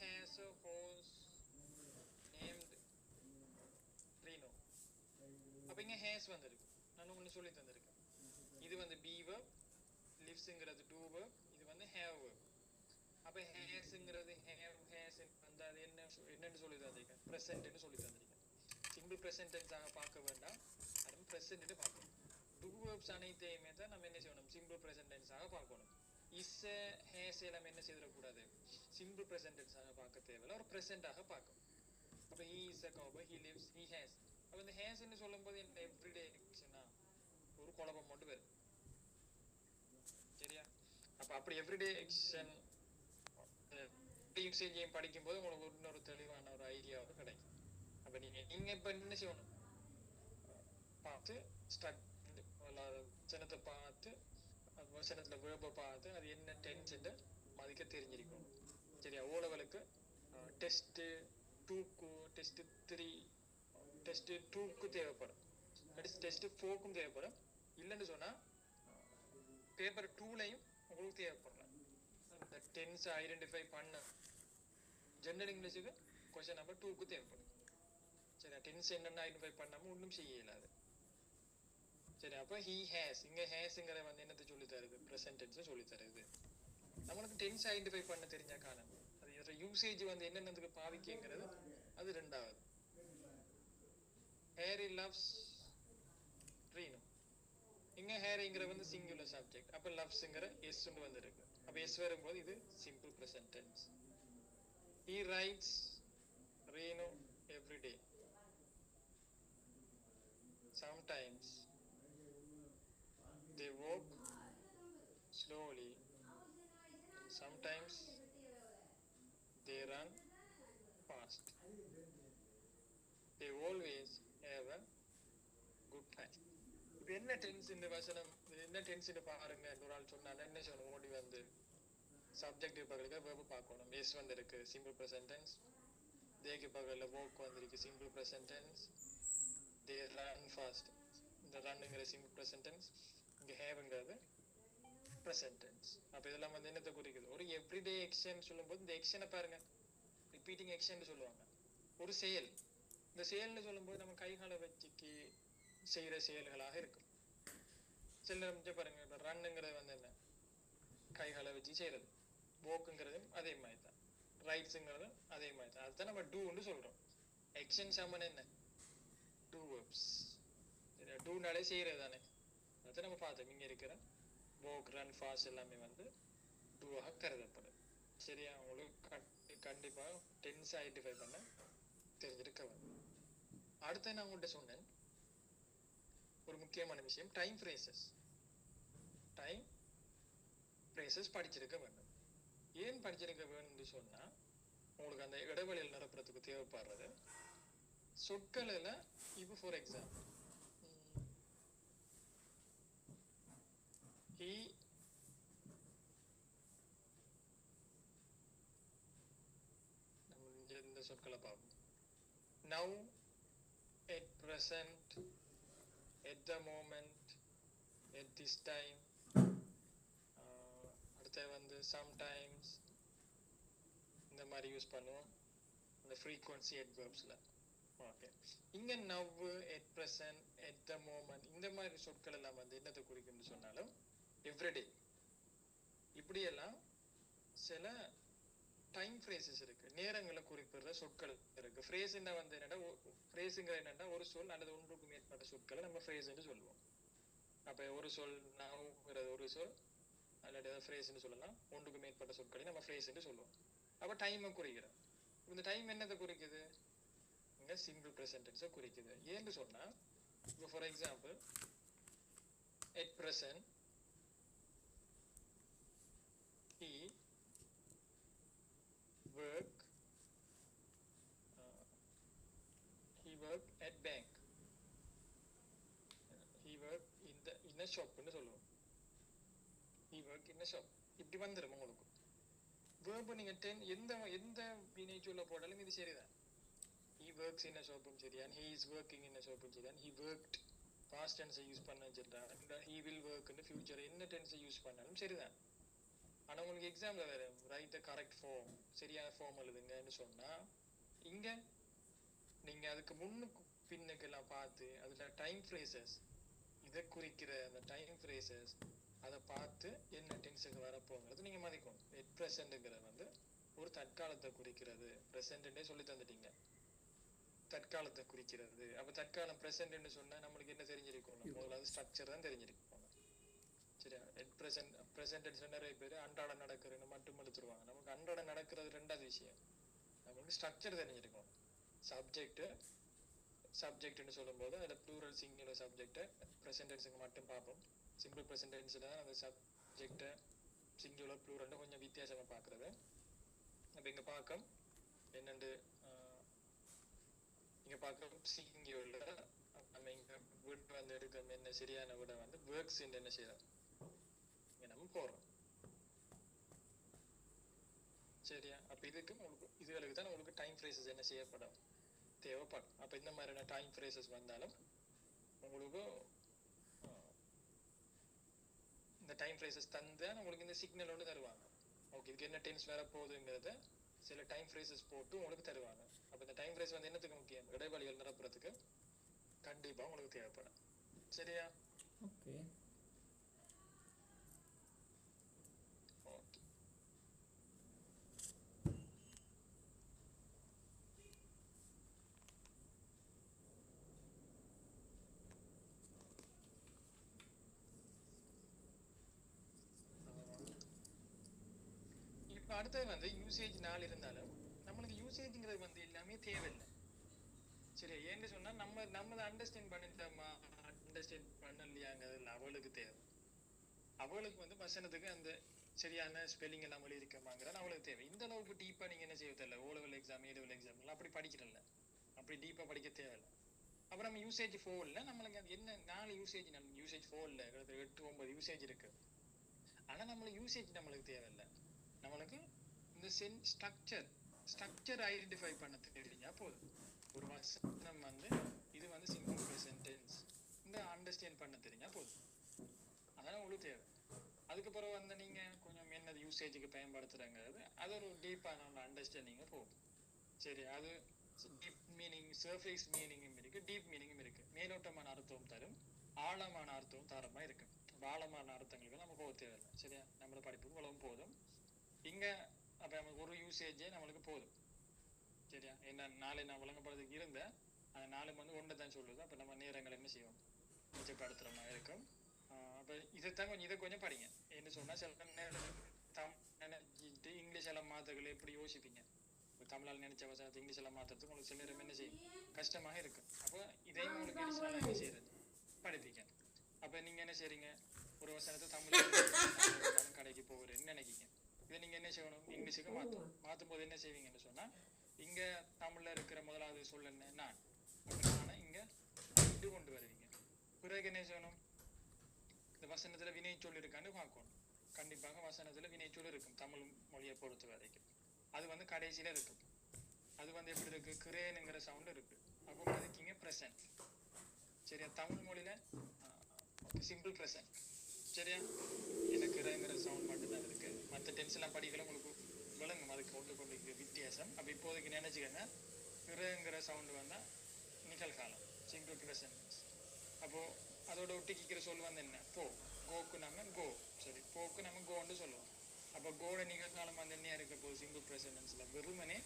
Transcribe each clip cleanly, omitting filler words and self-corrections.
has a horse named Reno. அப்ப இங்க has வந்திருக்கு. நான் உங்களுக்கு சொல்லி தந்திருக்கேன். இது வந்து be verb, lives-ங்கிறது do verb, இது வந்து have verb. அப்ப has-ங்கிறது have has வந்து அது என்னன்னு சொல்லி தந்திருக்கேன். present-ன்னு சொல்லி தந்திருக்கேன். சிம்பிள் present tense-ஆக பார்க்க வேண்டாம். அது present-ன்னு பார்க்கணும். do verbs அனைத்தையுமே தான் நம்ம என்ன செய்யணும்? சிம்பிள் present tense-ஆக பார்க்கணும். is has எல்லாம் என்ன செய்யக்கூடாது? சிம்பிள் present tense-ஆக பார்க்க தேவையில்லை. ஒரு present-ஆக பார்க்கணும். அப்ப he is a cowboy, he lives, he has. அப்ப இந்த has-ன்னு சொல்லும்போது என்ன எவ்ரிடே ஆக்ஷனா ஒரு குழப்பம் மட்டும் வரும். சரியா? அப்ப அப்படி எவ்ரிடே ஆக்ஷன் யூசேஜையும் படிக்கும்போது உங்களுக்கு இன்னொரு தெளிவான ஒரு ஐடியாவும் கிடைக்கும். அப்ப நீங்க இப்ப என்ன செய்யணும்? பார்த்து வசனத்தை பார்த்து வசனத்துல வேர்பை பார்த்து அது என்ன டென்ஸ் மதிக்க தெரிஞ்சிருக்கணும். சரியா? ஓ லெவலுக்கு டெஸ்ட் 2க்கு டெஸ்ட் 3 டெஸ்ட் 2க்கு தேவைப்படும், டெஸ்ட் 4க்கும் தேவைப்படும். இல்லைன்னு சொன்னா பேப்பர் 2லையும் உங்களுக்கு தேவைப்படலாம். இந்த டென்ஸ் ஐடென்டிஃபை பண்ண ஜெனரல் இங்கிலீஷுக்கு கொஸ்டின் நம்பர் 2க்கு தேவைப்படும். சரி, டென்ஸ் என்னென்ன ஐடென்டிஃபை பண்ணாம ஒன்றும் செய்ய இயலாது. சரி, அப்போ he has இங்க hasங்கிற வந்து என்னத்தை சொல்லி தருது? ப்ரெசன்ட் டென்ஸ் சொல்லி தருது. நம்மளுக்கு டென்ஸ் ஐடென்டிஃபை பண்ண தெரிஞ்ச காலம் அது யூசேஜ் வந்து என்னென்னதுக்கு பாவிக்கங்கிறது அது ரெண்டாவது. Harry loves Reno. இங்க ஹேரிங்கிற வந்து சிங்குலர் சப்ஜெக்ட். அப்ப லவ்ஸ்ங்கிற எஸ் வந்து இருக்கு. அப்ப எஸ் வரும்போது இது simple present tense. he writes Reno every day. Sometimes they walk slowly. Sometimes they run fast. They always have a good time. இப்போ என்ன டென்ஸ் இந்த வசனம், என்ன டென்ஸ் பாருங்க. ஒரு ஆள் சொன்னாலும் என்ன சொல்லணும்? ஓடி வந்து சப்ஜெக்டிவ் பக்கத்துக்கு வேர்பு பார்க்கணும். எஸ் வந்து இருக்கு சிம்பிள் ப்ரெசன்ட் டென்ஸ். தேக்கு பக்கத்தில் வோக் வந்திருக்கு simple present tense. They run fast, இந்த ரன்னுங்கிற சிம்பிள் ப்ரெசன்ட் டென்ஸ். இங்கே ஹேவ்ங்கிறது ப்ரெசன்ட் டென்ஸ். அப்போ இதெல்லாம் வந்து என்னத்தை குறிக்குது? ஒரு எவ்ரிடே ஆக்ஷன் சொல்லும்போது இந்த ஆக்ஷனை பாருங்க, ரிப்பீட்டிங் ஆக்ஷன் சொல்லுவாங்க. ஒரு செயல், இந்த செயல்னு சொல்லும்போது நம்ம கைகாலை வச்சுக்கு செய்யற செயல்களாக இருக்கும். சில நேரம் பாருங்க, இப்போ ரன்னுங்கிறது வந்து என்ன? கைகாலை வச்சு செய்யறது. வாக்குங்கிறதும் அதே மாதிரி தான். ரைட்ஸுங்கிறதும் அதே மாதிரி தான். அதுதான் நம்ம டூன்னு சொல்றோம். ஆக்ஷன் சம்மன் என்ன? Do verbs. டூனாலே செய்யறது தானே. அதை நம்ம பார்த்தோம். இங்க இருக்கிற வாக், ரன், ஃபாஸ்ட் எல்லாமே வந்து டூவாக கருதப்படும். சரியா? உங்களுக்கு கண்டிப்பா டென்ஸ் ஐடென்டிஃபை பண்ண தெரிஞ்சிருக்க வேண்டும். அடுத்து நான் உங்கள்கிட்ட சொன்னேன் ஒரு முக்கியமான விஷயம், டைம் ஃப்ரேசஸ். டைம் ஃப்ரேசஸ் படிச்சிருக்க வேண்டும். ஏன் படிச்சிருக்க வேணும்னு சொன்னா, உங்களுக்கு அந்த இடைவெளியில் நிரப்புறதுக்கு தேவைப்படுறது சொற்களில். இப்போ ஃபார் எக்ஸாம்பிள், he இந்த சொற்களை பார்ப்போம். now, at present, at the moment, at this time. அடுத்த வந்து sometimes இந்த மாதிரி யூஸ் பண்ணுவோம் இந்த frequency adverbsல. ஓகே, இங்க now, at present, at the moment இந்த மாதிரி சொற்கள் எல்லாம் வந்து என்னத்தை குறிக்கும்னு சொன்னாலும் எவ்ரிடே, இப்படியெல்லாம் சில டைம் ஃப்ரேசஸ் இருக்கு, நேரங்களை குறிப்பிடுற சொற்கள் இருக்கு. ஃப்ரேஸ்னா வந்து என்னன்னா, ஃப்ரேஸுங்கிற என்னன்னா ஒரு சொல் அல்லது ஒன்றுக்கு மேற்பட்ட சொற்களை நம்ம ஃப்ரேஸ்ன்னு சொல்லுவோம். அப்ப ஒரு சொல் நவுங்கிறது ஒரு சொல் அல்லது ஃப்ரேஸ்ன்னு சொல்லலாம். ஒன்றுக்கு மேற்பட்ட சொற்களை நம்ம ஃப்ரேஸ்ன்னு சொல்லுவோம். அப்ப டைமை குறிக்கிறோம். இந்த டைம் என்னத்தை குறிக்குது? இங்க சிம்பிள் ப்ரெசன்ட் டென்ஸை குறிக்குது. ஏன்னு சொன்னா, இப்போ for example, at present he work at bank. he work in a shop ன்னு சொல்லுவோம். he work in a shop. இப்படி வந்துடும் உங்களுக்கு. verb நீங்க எந்த வினைச்சொல்ல போட்டாலும் இது சரிதான். he works in a shop சரியா, he is working in a shop சரியா, he worked past tense use பண்ண சரிதான், he will work in the future என்ன tense யூஸ் பண்ணாலும் சரிதான். ஆனா உங்களுக்கு எக்ஸாம்ல வேற ரைட் கரெக்ட் ஃபார்ம், சரியான ஃபார்ம் எழுதுங்கன்னு சொன்னா இங்க நீங்க அதுக்கு முன்னுக்கு பின்னுக்கு எல்லாம் பார்த்து அதுல டைம் ஃப்ரேசஸ், இதை குறிக்கிற அந்த டைம் ஃப்ரேசஸ் அதை பார்த்து என்ன டென்ஸுக்கு வரப்போங்கிறது நீங்க மதிக்கணும். எட் ப்ரெசென்ட்ங்கிறது வந்து ஒரு தற்காலத்தை குறிக்கிறது. ப்ரெசென்ட்னே சொல்லி தந்துட்டீங்க, தற்காலத்தை குறிக்கிறது. அப்ப தற்காலம் ப்ரெசென்ட்னு சொன்னா நம்மளுக்கு என்ன தெரிஞ்சிருக்கணும்? முதல்ல அது ஸ்ட்ரக்சர் தான் தெரிஞ்சிருக்கணும். சரியா? எட் ப்ரெசென்ட் நிறைய பேர் அன்றாட நடக்கிறன்னு மட்டும் எடுத்துருவாங்க. நமக்கு அன்றாட நடக்கிறது ரெண்டாவது விஷயம், நம்மளுக்கு ஸ்ட்ரக்சர் தெரிஞ்சிருக்கணும். சப்ஜெக்ட்னு சொல்லும்போது அதில் ப்ளூரல் சிங்குலர் சப்ஜெக்டை ப்ரெசென்டென்ஸுக்கு மட்டும் பார்ப்போம். சிம்பிள் ப்ரெசென்டென்ஸில் அந்த சப்ஜெக்டை சிங்குலர் ப்ளூரல்னு கொஞ்சம் வித்தியாசமாக பார்க்குறது. அப்போ இங்கே பார்க்க என்னென்று இங்கே பார்க்க சிங்குலர் நம்ம இங்கே வீடு வந்து எடுக்க என்ன சரியான விட வந்து ஒர்க்ஸ் என்ன செய்யறோம் இங்கே நம்ம போடுறோம். சரியா? அப்போ இதுக்கு உங்களுக்கு இதுகளுக்கு தான் உங்களுக்கு டைம் ஃப்ரேசஸ் என்ன செய்யப்படும் தேவைப்படும். அப்போ இந்த மாதிரியான டைம் ஃப்ரேசஸ் வந்தாலும் உங்களுக்கு இந்த டைம் ஃப்ரேசஸ் தந்தால் உங்களுக்கு இந்த சிக்னல் ஒன்று தருவாங்க. ஓகே, இதுக்கு என்ன டென்ஸ் வர போகுதுங்கிறத சில டைம் ஃப்ரேசஸ் போட்டு உங்களுக்கு தருவாங்க. அப்போ இந்த டைம் ஃப்ரேஸ் வந்து என்னத்துக்கு முக்கியம்? இடைவெளிகள் நிரப்புறதுக்கு கண்டிப்பாக உங்களுக்கு தேவைப்படும். சரியா? ஓகே. இப்போ அடுத்தது வந்து யூசேஜ் 4 இருந்தாலும் நம்மளுக்கு யூசேஜ்ங்கிறது வந்து எல்லாமே தேவையில்லை. சரி, ஏன்னு சொன்னா நம்ம அண்டர்ஸ்டாண்ட் பண்ணிட்டோமா அண்டர்ஸ்டாண்ட் பண்ணலையாங்கிறது அவளுக்கு தேவை. அவளுக்கு வந்து வசனத்துக்கு அந்த சரியான ஸ்பெல்லிங் எல்லாம் எழுதியிருக்கமாங்கிறது அவளுக்கு தேவை. இந்த அளவுக்கு டீப்பா நீங்க என்ன செய்ய தேவையில்லை. O level exam, A level exam எல்லாம் அப்படி படிக்கிறதில்ல, அப்படி டீப்பா படிக்க தேவையில்லை. அப்புறம் நம்ம யூசேஜ் 4ல நம்மளுக்கு அது என்ன 4 யூசேஜ், நம்ம யூசேஜ் 4ல 8 9 யூசேஜ் இருக்கு. ஆனா நம்மளுக்கு யூசேஜ் நம்மளுக்கு தேவையில்லை. நம்மளுக்கு இந்த ஸ்ட்ரக்சர் ஐடென்டிஃபை பண்ண தெரிஞ்சா போதும். ஒரு வசனம் வந்து இது வந்து சிம்பிள் ப்ரெசென்ட் டென்ஸ் இந்த அண்டர்ஸ்டாண்ட் பண்ண தெரிஞ்சா போதும். அதான் உங்களுக்கு தேவை. அதுக்கு பிறகு வந்து நீங்க கொஞ்சம் என்னது யூசேஜுக்கு பயன்படுத்துறங்கிறது அது ஒரு டீப்பான அண்டர்ஸ்டாண்டிங்க போகும். சரி, அது டீப் மீனிங், சர்ஃபேஸ் மீனிங்கும் இருக்கு, டீப் மீனிங்கும் இருக்கு. மேலோட்டமான அர்த்தம் தரும், ஆழமான அர்த்தம் தரமா இருக்கு. ஆழமான அர்த்தங்களுக்கு நம்ம போக தேவையில்லை. சரியா? நம்மளோட படிப்புக்கு உலகம் போதும். இங்க அப்ப நமக்கு ஒரு யூசேஜே நம்மளுக்கு போதும். சரியா? என்ன 4 நான் விளங்கப்படுறதுக்கு இருந்த அந்த 4 வந்து ஒன்று தான் சொல்லுது. அப்ப நம்ம நேரங்கள் என்ன செய்வோம் மிச்சப்படுத்துற மாதிரி இருக்கும். அப்ப இதைத்தான் இதை கொஞ்சம் படிங்க. என்ன சொன்னா சில நேரம் நினைச்சிட்டு இங்கிலீஷ் எல்லாம் மாத்தங்களை எப்படி யோசிப்பீங்க? தமிழால் நினைச்ச வசனத்தை இங்கிலீஷ் எல்லாம் மாத்துறதுக்கு உங்களுக்கு சில நேரம் என்ன செய்யும் கஷ்டமாக இருக்கும். அப்போ இதையும் உங்களுக்கு அடிஷனலாக என்ன செய்யறது படிப்பீங்க. அப்ப நீங்க என்ன செய்றீங்க, ஒரு வசனத்தை தமிழ் கடைக்கு போகிறேன்னு நினைக்கிங்க. இதை நீங்க என்ன செய்யணும், இங்கிலீஷுக்கு மாற்றும் போது என்ன செய்வீங்கன்னு சொன்னா இங்க தமிழ்ல இருக்கிற முதலாவது சொல் என்ன, நான். அப்படின்னா இங்க இது கொண்டு வருவீங்க. பிறகு என்ன செய்யணும், இந்த வசனத்துல வினை சொல் இருக்கான்னு பார்க்கணும். கண்டிப்பாக வசனத்துல வினை சொல் இருக்கும் தமிழ் மொழியை பொறுத்த வரைக்கும். அது வந்து கடைசியில இருக்கும். அது வந்து எப்படி இருக்கு, கிரேனுங்கிற சவுண்ட் இருக்கு. அப்போ அதுக்கிங்க ப்ரெசன்ட். சரியா? தமிழ் மொழியில சிம்பிள் ப்ரெசன்ட். சரியா? எனக்கு கிரேங்கிற சவுண்ட் மட்டும்தான் இருக்கு. மற்ற டென்ஸ் எல்லாம் படிக்கல உங்களுக்கு விளங்கும். அதுக்கு கொண்டு வித்தியாசம். அப்ப இப்போதைக்கு நினைச்சுக்கங்க, கிரேங்கிற சவுண்ட் வந்தா நிகழ்காலம், சிம்பிள் ப்ரெசன்ட். அப்போ அதோட ஒட்டிக்கிற சொல் வந்து என்ன, போ. கோக்கு நம்ம கோ. சரி, போக்கு நம்ம கோன்னு சொல்லுவோம். அப்போ கோட நிகழ்காலம் வந்து என்ன இருக்க போகுது, சிம்பிள் ப்ரெசன்டென்ஸ்ல வெறுமனே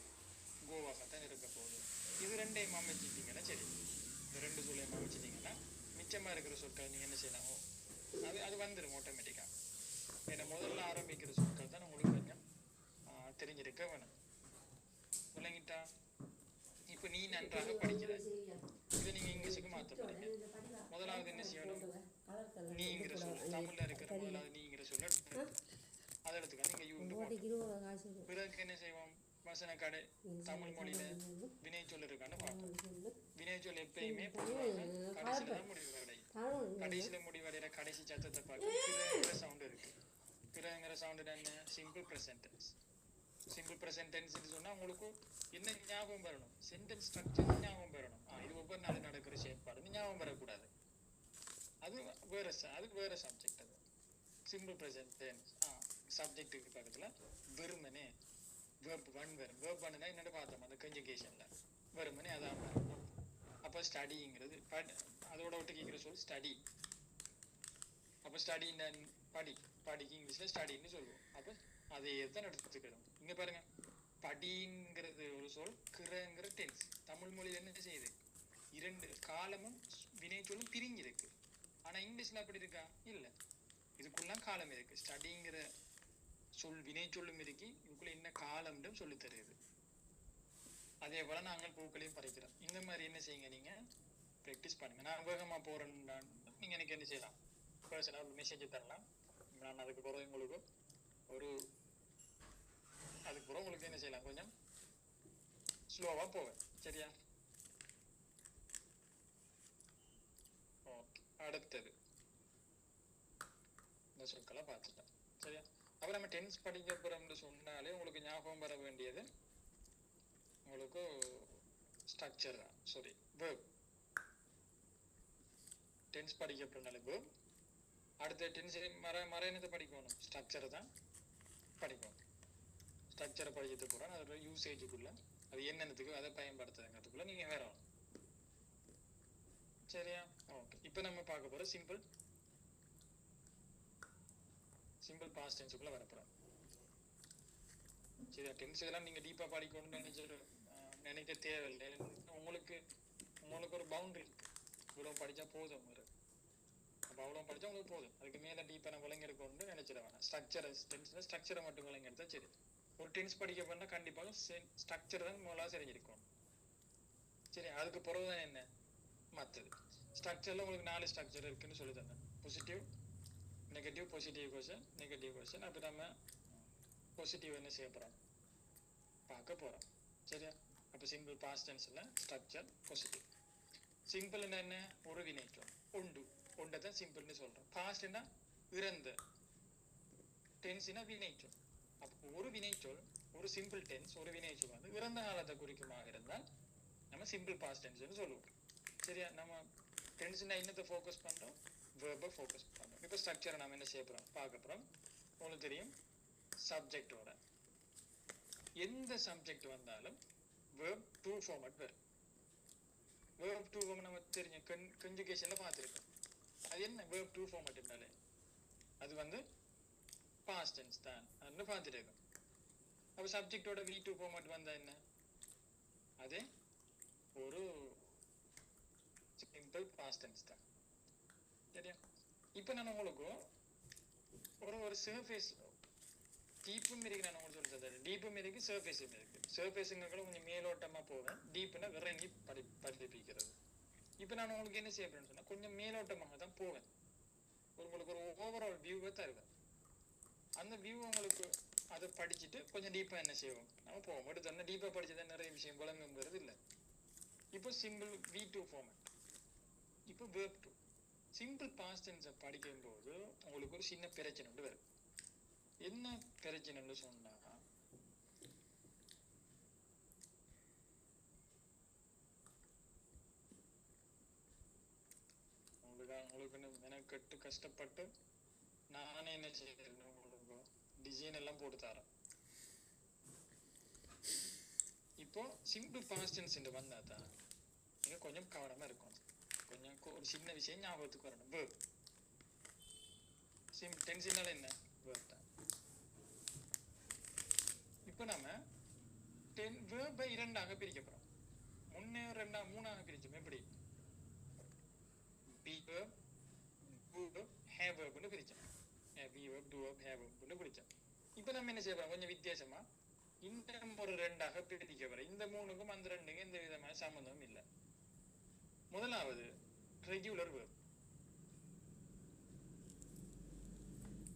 கோவாகத்தான் இருக்க போகுது. இது ரெண்டையும் அமைச்சிட்டீங்கன்னா சரி, இந்த ரெண்டு சொல்லையும் அமைச்சிட்டீங்கன்னா மிச்சமா இருக்கிற சொற்கள் நீங்க என்ன செய்யலாம், அது வந்துடும் ஆட்டோமேட்டிக்கா. ஏன்னா முதல்ல ஆரம்பிக்கிற சொற்கள் தான் உங்களுக்கு கொஞ்சம் தெரிஞ்சிருக்க வேணும். விளங்கிட்டா? இப்ப நீ நன்றாக படிக்கிற, இதை நீங்க இங்கிலீஷுக்கு மாத்த போறீங்க. முதலாவது என்ன செய்யணும், நீங்கிற சொல், தமிழ்ல இருக்கிற முதலாவது நீங்கிற சொல்ல அதை எடுத்துக்க நீங்க யூ. பிறகு என்ன செய்வோம், வசன கடை தமிழ் மொழியில வினை சொல் இருக்கான்னு பார்ப்போம். வினை சொல் எப்பயுமே கடைசியில தான் முடிவு கிடைக்கும். கடைசியில முடிவடைகிற கடைசி சத்தத்தை பார்க்க சவுண்ட் இருக்கு. பிறங்கிற சவுண்ட் என்ன, சிம்பிள் ப்ரெசன்டென்ஸ். சிம்பிள் ப்ரெசன்டென்ஸ் சொன்னா உங்களுக்கு என்ன ஞாபகம் வரணும், சென்டென்ஸ் ஸ்ட்ரக்சர் ஞாபகம் வரணும். இது ஒவ்வொரு நாள் நடக்கிற செயற்பாடு ஞாபகம் வரக்கூடாது. அது வேற சப்ஜெக்ட். அது சிம்பிள் ப்ரெசன்டென்ஸ். சப்ஜெக்ட்டுக்கு பக்கத்துல வெறுமனே verb 1 வரும். verb 1 என்னன்னு பார்த்தோம் அந்த கன்ஜுகேஷன்ல வெறுமனே அதான் வரும். அப்போ ஸ்டடிங்கிறது அதோட விட்டு கேட்குற சொல் ஸ்டடி. அப்போ ஸ்டடி படி, படிக்கு இங்கிலீஷ்ல ஸ்டடின்னு சொல்லுவோம். அப்போ அதை தான் எடுத்துக்கிறோம். இங்க பாருங்க, படிங்கிறது ஒரு சொல், கிரங்கிற டென்ஸ். தமிழ் மொழியில என்ன செய்யுது, இரண்டு காலமும் வினை சொல்லும் பிரிஞ்சிருக்கு. ஆனா இங்கிலீஷ்ல அப்படி இருக்கா? இல்ல. இதுக்குள்ள காலம் இருக்கு. ஸ்டடிங்கிற சொல் வினை சொல்லும் இருக்கு, இதுக்குள்ள என்ன காலம்னு சொல்லி தருது. அதே போல நாங்கள் பூக்களையும் பறிக்கிறோம். இந்த மாதிரி என்ன செய்யுங்க, நீங்க ப்ராக்டிஸ் பண்ணுங்க. நான் வேகமா போறேன்னு நீங்க எனக்கு என்ன செய்யலாம், பர்சனல் ஒரு மெசேஜ் தரலாம். நான் அதுக்கு பிறகு உங்களுக்கு என்ன செய்யலாம், கொஞ்சம் ஸ்லோவா போவேன். சரியா? ஓகே, அடுத்தது இந்த சொற்களை பார்த்துட்டேன். சரியா? அப்ப நம்ம டென்ஸ் படிக்க போறோம்னு சொன்னாலே உங்களுக்கு ஞாபகம் வர வேண்டியது உங்களுக்கு ஸ்ட்ரக்சர் தான். Sorry, verb. டென்ஸ் படிக்க போறனால verb. அடுத்த டென்ஸ் மறைனத்தை படிக்கணும், ஸ்ட்ரக்சர் தான் படிக்கணும். ஸ்ட்ரக்சரை படிக்கிறது போறோம், அதோட யூசேஜுக்குள்ள அது என்னென்னத்துக்கு அதை பயன்படுத்துறதுக்குள்ள நீங்க வேற. சரியா? ஓகே, இப்போ நம்ம பார்க்க போற சிம்பிள் பாஸ்ட் டென்ஸுக்குள்ள வரப்போறோம். சரியா? டென்ஸ் எல்லாம் நீங்க டீப்பா படிக்கணும்னு நினைக்க தேவையில்லை. உங்களுக்கு ஒரு பவுண்டரி இருக்கு, இவ்வளவு படிச்சா போதும். அப்போ அவ்வளோ படிச்சா உங்களுக்கு போதும். அதுக்கு மேல டீப்பா நம்ம விளங்கி எடுக்கணும்னு நினைச்சிட வேணாம். ஸ்ட்ரக்சரை மட்டும் விளங்கி எடுத்தா சரி. ஒரு டென்ஸ் படிக்க போனா கண்டிப்பாக ஸ்ட்ரக்சர் தான் முதலாக தெரிஞ்சிருக்கும். சரி, அதுக்கு பிறகுதான் என்ன மற்றது. ஸ்ட்ரக்சர்ல உங்களுக்கு 4 ஸ்ட்ரக்சர் இருக்குன்னு சொல்லி தந்தேன். Positive, negative, positive question, negative question. அப்போ நம்ம பாசிட்டிவ் என்ன செய்ய போறோம், பார்க்க போறோம். சரியா? அப்போ சிம்பிள் பாஸ்ட் டென்ஸ்ல ஸ்ட்ரக்சர் பாசிட்டிவ். சிம்பிள் என்ன, ஒரு வினைச்சொல் உண்டு, ஒன்றை தான் சிம்பிள்னு சொல்றோம். பாஸ்ட்னா இறந்த, டென்ஸ்னா வினைச்சொல். அப்போ ஒரு வினைச்சொல், ஒரு சிம்பிள் டென்ஸ், ஒரு வினைச்சொல் வந்து இறந்த காலத்தை குறிக்குமாக இருந்தால் நம்ம சிம்பிள் பாஸ்ட் டென்ஸ்னு சொல்லுவோம். சரியா? நம்ம டென்ஸ்னா என்னத்தை ஃபோக்கஸ் பண்றோம், வெர்பை ஃபோக்கஸ் பண்றோம். இப்போ ஸ்ட்ரக்சரை நம்ம என்ன செய்ய போறோம், பார்க்க போறோம். உங்களுக்கு தெரியும், சப்ஜெக்டோட எந்த சப்ஜெக்ட் வந்தாலும் verb to ஃபார்மட் வரும். verb to ஃபார்ம் நம்ம தெரியும், கன்ஜுகேஷன்ல பார்த்துருக்கோம். அது என்ன verb to ஃபார்மட் இருந்தாலே அது வந்து பாஸ்ட் டென்ஸ் தான் அப்படின்னு பார்த்துட்டு இருக்கோம். அப்போ சப்ஜெக்டோட V2 ஃபார்மட் வந்தா என்ன, அது ஒரு சிம்பிள் பாஸ்ட் டென்ஸ் தான். சரியா? இப்போ நான் உங்களுக்கு ஒரு சர்ஃபேஸ் டீப்பும் இருக்கு, நான் உங்களுக்கு சொல்லி தந்தேன். டீப்பும் இருக்கு, சர்ஃபேஸும் இருக்கு. சர்ஃபேஸுங்க கொஞ்சம் மேலோட்டமா போவேன், டீப்னா விறங்கி படிப்பிக்கிறது. இப்போ நான் உங்களுக்கு என்ன செய்ய போறேன்னு சொன்னா கொஞ்சம் மேலோட்டமாக தான் போவேன். உங்களுக்கு ஒரு ஓவரால் வியூவை தருவேன். அந்த வியூ உங்களுக்கு அதை படிச்சுட்டு கொஞ்சம் டீப்பா என்ன செய்வோம், நம்ம போவோம். எடுத்தோன்னா டீப்பா படிச்சதான் நிறைய விஷயம் விளங்குங்கிறது இல்லை. இப்போ சிம்பிள் V2 ஃபார்மட், இப்போ verb 2. சிம்பிள் பாஸ்ட் டென்ஸை படிக்கும்போது உங்களுக்கு ஒரு சின்ன பிரச்சனை உண்டு வரும். என்ன பிரச்சனைன்னு சொன்னா, உங்களுக்கு மெனக்கெட்டு கஷ்டப்பட்டு நானே என்ன செய்யறேன், உங்களுக்கு டிசைன் எல்லாம் போட்டு தரேன். இப்போ சிம்பிள் பாஸ்ட் டென்ஸ் வந்தா தான் நீங்க கொஞ்சம் கவனமா இருக்கணும். கொஞ்சம் ஒரு சின்ன விஷயம் ஞாபகத்துக்கு வரணும். verb சிம்பிள் டென்ஸ்னால என்ன, verb தான். இப்போ நம்ம verb இரண்டாக பிரிக்க போறோம். முன்னே மூணாக பிரிச்சோம். எப்படி, be verb, do verb, have verb னு பிரிச்சோம். be verb, do verb, have verb னு பிரிச்சோம். இப்போ நம்ம என்ன செய்ய போறோம், கொஞ்சம் வித்தியாசமா இந்த ஒரு ரெண்டாக பிரிக்க போறோம். இந்த மூணுக்கும் அந்த ரெண்டுக்கும் எந்த விதமான சம்பந்தமும் இல்லை. முதலாவது ரெகுலர் verb,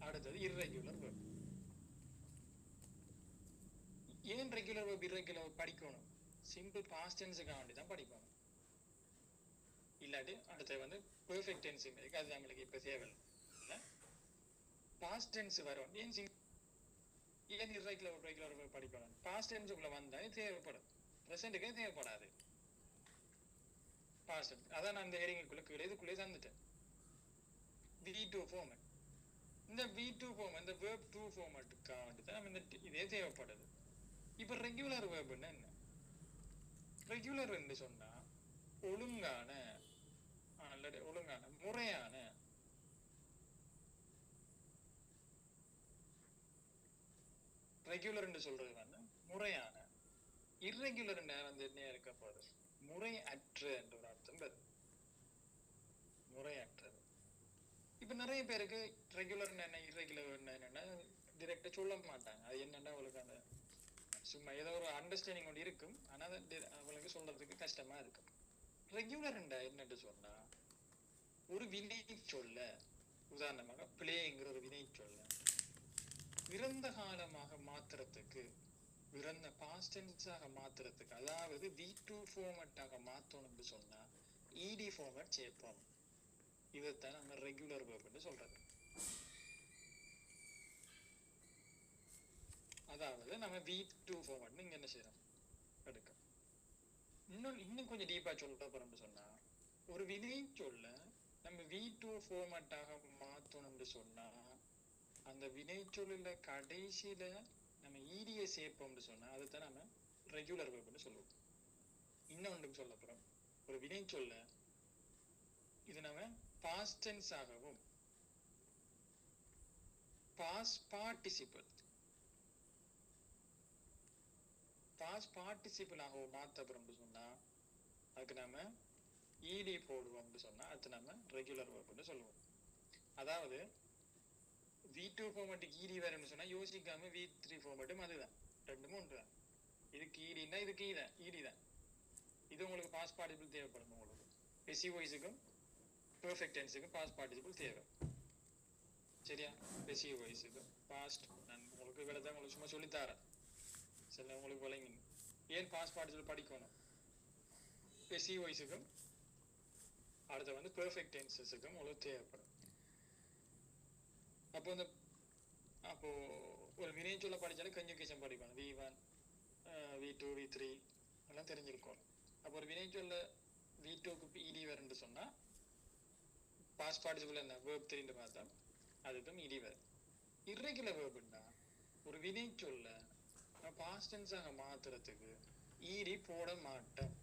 அடுத்தது irregular verb. ஏன் ரெகுலர் verb irregular verb படிக்கணும், சிம்பிள் பாஸ்ட் டென்ஸுக்காக வேண்டி தான் படிக்கணும். இல்லாட்டி அடுத்து வந்து பெர்ஃபெக்ட் டென்ஸ் இருக்கு, அது நம்மளுக்கு இப்ப தேவையில்லை. பாஸ்ட் டென்ஸ் வரும். ஏன் ரெகுலர் verb படிக்கணும், பாஸ்ட் டென்ஸுக்குள்ள வந்தா தேவைப்படும், ப்ரெசென்ட்டுக்கே தேவைப்படாது. பாஸ்ட் அதான் நான் இந்த ஹெரிங்குக்குள்ள கீழே இதுக்குள்ளே தந்துட்டேன். V2 ஃபார்மட் இந்த V2 ஃபார்ம் இந்த verb 2 ஃபார்மட்டுக்காக வேண்டி தான் நம்ம இந்த இதே தேவைப்படுது. இப்போ ரெகுலர் வேர்புன்னா என்ன? ரெகுலர் என்று சொன்னா ஒழுங்கான அல்லது ஒழுங்கான முறையான ரெகுலர் என்று சொல்றது வந்து முறையான. இர்ரெகுலர் வந்து என்ன இருக்க போகுது? முறையற்ற என்ற ஒரு அர்த்தம் வருது. முறையற்றது. இப்ப நிறைய பேருக்கு ரெகுலர் என்ன இர்ரெகுலர் என்னன்னா டிரெக்டா சொல்ல மாட்டாங்க. அது என்னன்னா அவளுக்கு அந்த சும்மா ஏதோ ஒரு அண்டர்ஸ்டாண்டிங் ஒன்று இருக்கும். ஆனா அவளுக்கு சொல்றதுக்கு கஷ்டமா இருக்கும். ரெகுலர் என்னன்னு சொன்னா ஒரு வினை சொல்ல, உதாரணமாக பிளேங்கிற ஒரு வினை சொல்ல இறந்த காலமாக மாத்துறதுக்கு, இறந்த பாஸ்ட் டென்ஸாக மாத்துறதுக்கு, அதாவது V2 ஃபார்மட்டாக மாத்தணும்னு சொன்னா ED ஃபார்மட் சேர்ப்போம். இதைத்தான் நம்ம ரெகுலர் வேர்ப்னு சொல்றது. அதாவது நம்ம V2 ஃபார்மட் இங்க என்ன செய்யறோம் எடுக்க. இன்னும் கொஞ்சம் டீப்பா சொல்ல போறோம்னு சொன்னா ஒரு வினை சொல்ல நம்ம V2 ஃபார்மட்டாக மாத்தணும்னு சொன்னா அந்த வினைச்சொல்லுல கடைசியில நம்ம EDயை சேர்ப்போம்னு சொன்னா அதுதான் நம்ம ரெகுலர் வேர்ப்னு சொல்லுவோம். இன்னொன்றும் சொல்ல போறோம். ஒரு வினைச்சொல்ல இது நம்ம பாஸ்ட் டென்ஸ் ஆகவும் பாஸ்ட் பார்ட்டிசிபிள் ஆகவும் மாத்த போறோம்னு சொன்னா அதுக்கு நம்ம ED போடுவோம்னு சொன்னா அது நம்ம ரெகுலர் வேர்ப்னு சொல்லுவோம். அதாவது V2 ஃபார்மட்டுக்கு ED வேறும்னு சொன்னா யோசிக்காம V3 ஃபார்மட்டும் அதுதான், ரெண்டுமே ஒன்றுதான். இதுக்கு EDன்னா இதுக்கு ED தான். இது உங்களுக்கு பாஸ்ட் பார்ட்டிசிபிள் தேவைப்படும். உங்களுக்கு பெசிவ் வாய்ஸுக்கும் பெர்ஃபெக்ட் டென்ஸுக்கும் பாஸ்ட் பார்ட்டிசிபிள் தேவை. சரியா? பெசிவ் வாய்ஸுக்கும் பாஸ்ட் நான் உங்களுக்கு வேலை தான் உங்களுக்கு சும்மா சொல்லித்தரேன். சரி, உங்களுக்கு விளங்கி ஏன் பாஸ்ட் பார்ட்டிசிபிள் படிக்கணும்? பெசிவ் வாய்ஸுக்கும் அடுத்த வந்து பெர்ஃபெக்ட் டென்சஸுக்கும் உங்களுக்கு தேவைப்படும். அப்போ ஒரு வினைச்சொல்ல படிச்சாலும் கன்ஜுகேஷன் படிக்கணும். V1 V2 V3 எல்லாம் தெரிஞ்சிருக்கும். அப்போ ஒரு வினைச்சொல்ல V2க்கு ED வரும்னு சொன்னா பாஸ்ட் பார்ட்டிசிபிள் என்ன verb 3 பார்த்தா அதுக்கும் ED வரும். இர்ரெகுலர் வேர்ப்னா ஒரு வினைச்சொல்ல பாஸ்ட் டென்ஸாக மாத்துறதுக்கு ED போட மாட்டோம்.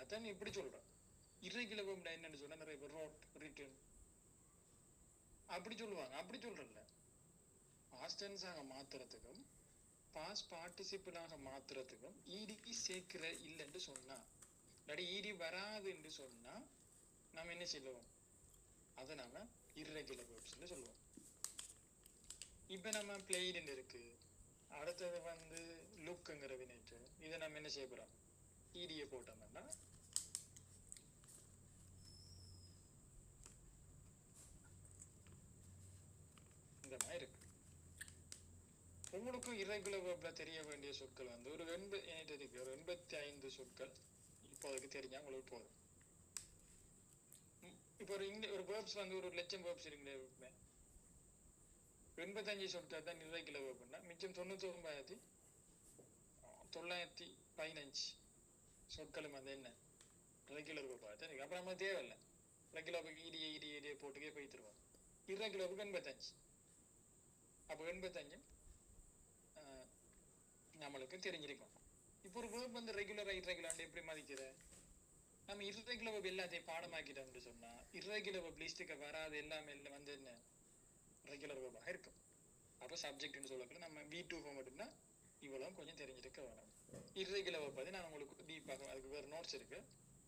அதான் இப்படி சொல்றோம். இர்ரெகுலர் வேர்ப்னா என்னன்னு சொன்னா நிறைய பேர் wrote, written அப்படி சொல்லுவாங்க. அப்படி சொல்றல பாஸ்ட் டென்ஸாக மாத்துறதுக்கும் பாஸ்ட் பார்ட்டிசிபிளாக மாத்துறதுக்கும் ED சேர்க்கிற இல்லைன்னு சொன்னா, இல்லாட்டி ED வராதுன்னு சொன்னா நம்ம என்ன சொல்லுவோம்? அதை நாம இர்ரெகுலர் வேர்ப்ஸ்ன்னு சொல்லுவோம். இப்ப நம்ம பிளேய்டு இருக்கு, அடுத்தது வந்து லுக்குங்கிற வினைச்சு, இதை நம்ம என்ன செய்ய போறோம்? EDயை போட்டோம்னா இந்த மாதிரி இருக்கு. உங்களுக்கு இர்ரெகுலர் வேர்ப்ல தெரிய வேண்டிய சொற்கள் வந்து ஒரு 85 சொற்கள் இப்போதைக்கு தெரிஞ்சா உங்களுக்கு போதும். இப்போ ஒரு வேர்ப்ஸ் வந்து ஒரு லட்சம் வேர்ப்ஸ் இருக்குல்ல, 85 சொற்கள் தான் இர்ரெகுலர் வேர்ப்னா மிச்சம் 99,915 சொற்களும் வந்து என்ன ரெகுலர் வேர்பாக தான் இருக்கு. அப்புறம் நம்ம தேவையில்லை ரெகுலர் EDயை போட்டுக்கே போய் தருவோம். இர்ரெகுலருக்கு 85. அப்போ 85 நம்மளுக்கு தெரிஞ்சிருக்கும். இப்போ ஒரு வேர்ப் வந்து ரெகுலரா இர்ரெகுலர் எப்படி மதிக்கிற? நம்ம இர்ரெகுலர் வேர்ப் எல்லாத்தையும் பாடமாக்கிட்டோம்னு சொன்னா இர்ரெகுலர் வேர்ப் லிஸ்ட்டுக்கு வராது எல்லாமே வந்து என்ன ரெகுலர் வேர்பாக இருக்கும். அப்போ சப்ஜெக்ட்னு சொல்லப்போ நம்ம V2 ஃபார்மட்னா இவ்வளவு கொஞ்சம் தெரிஞ்சிருக்க வேணும். இர்ரெகுலர் வேர்ப் பத்தி நான் உங்களுக்கு டீப்பாக அதுக்கு வேறு நோட்ஸ் இருக்கு.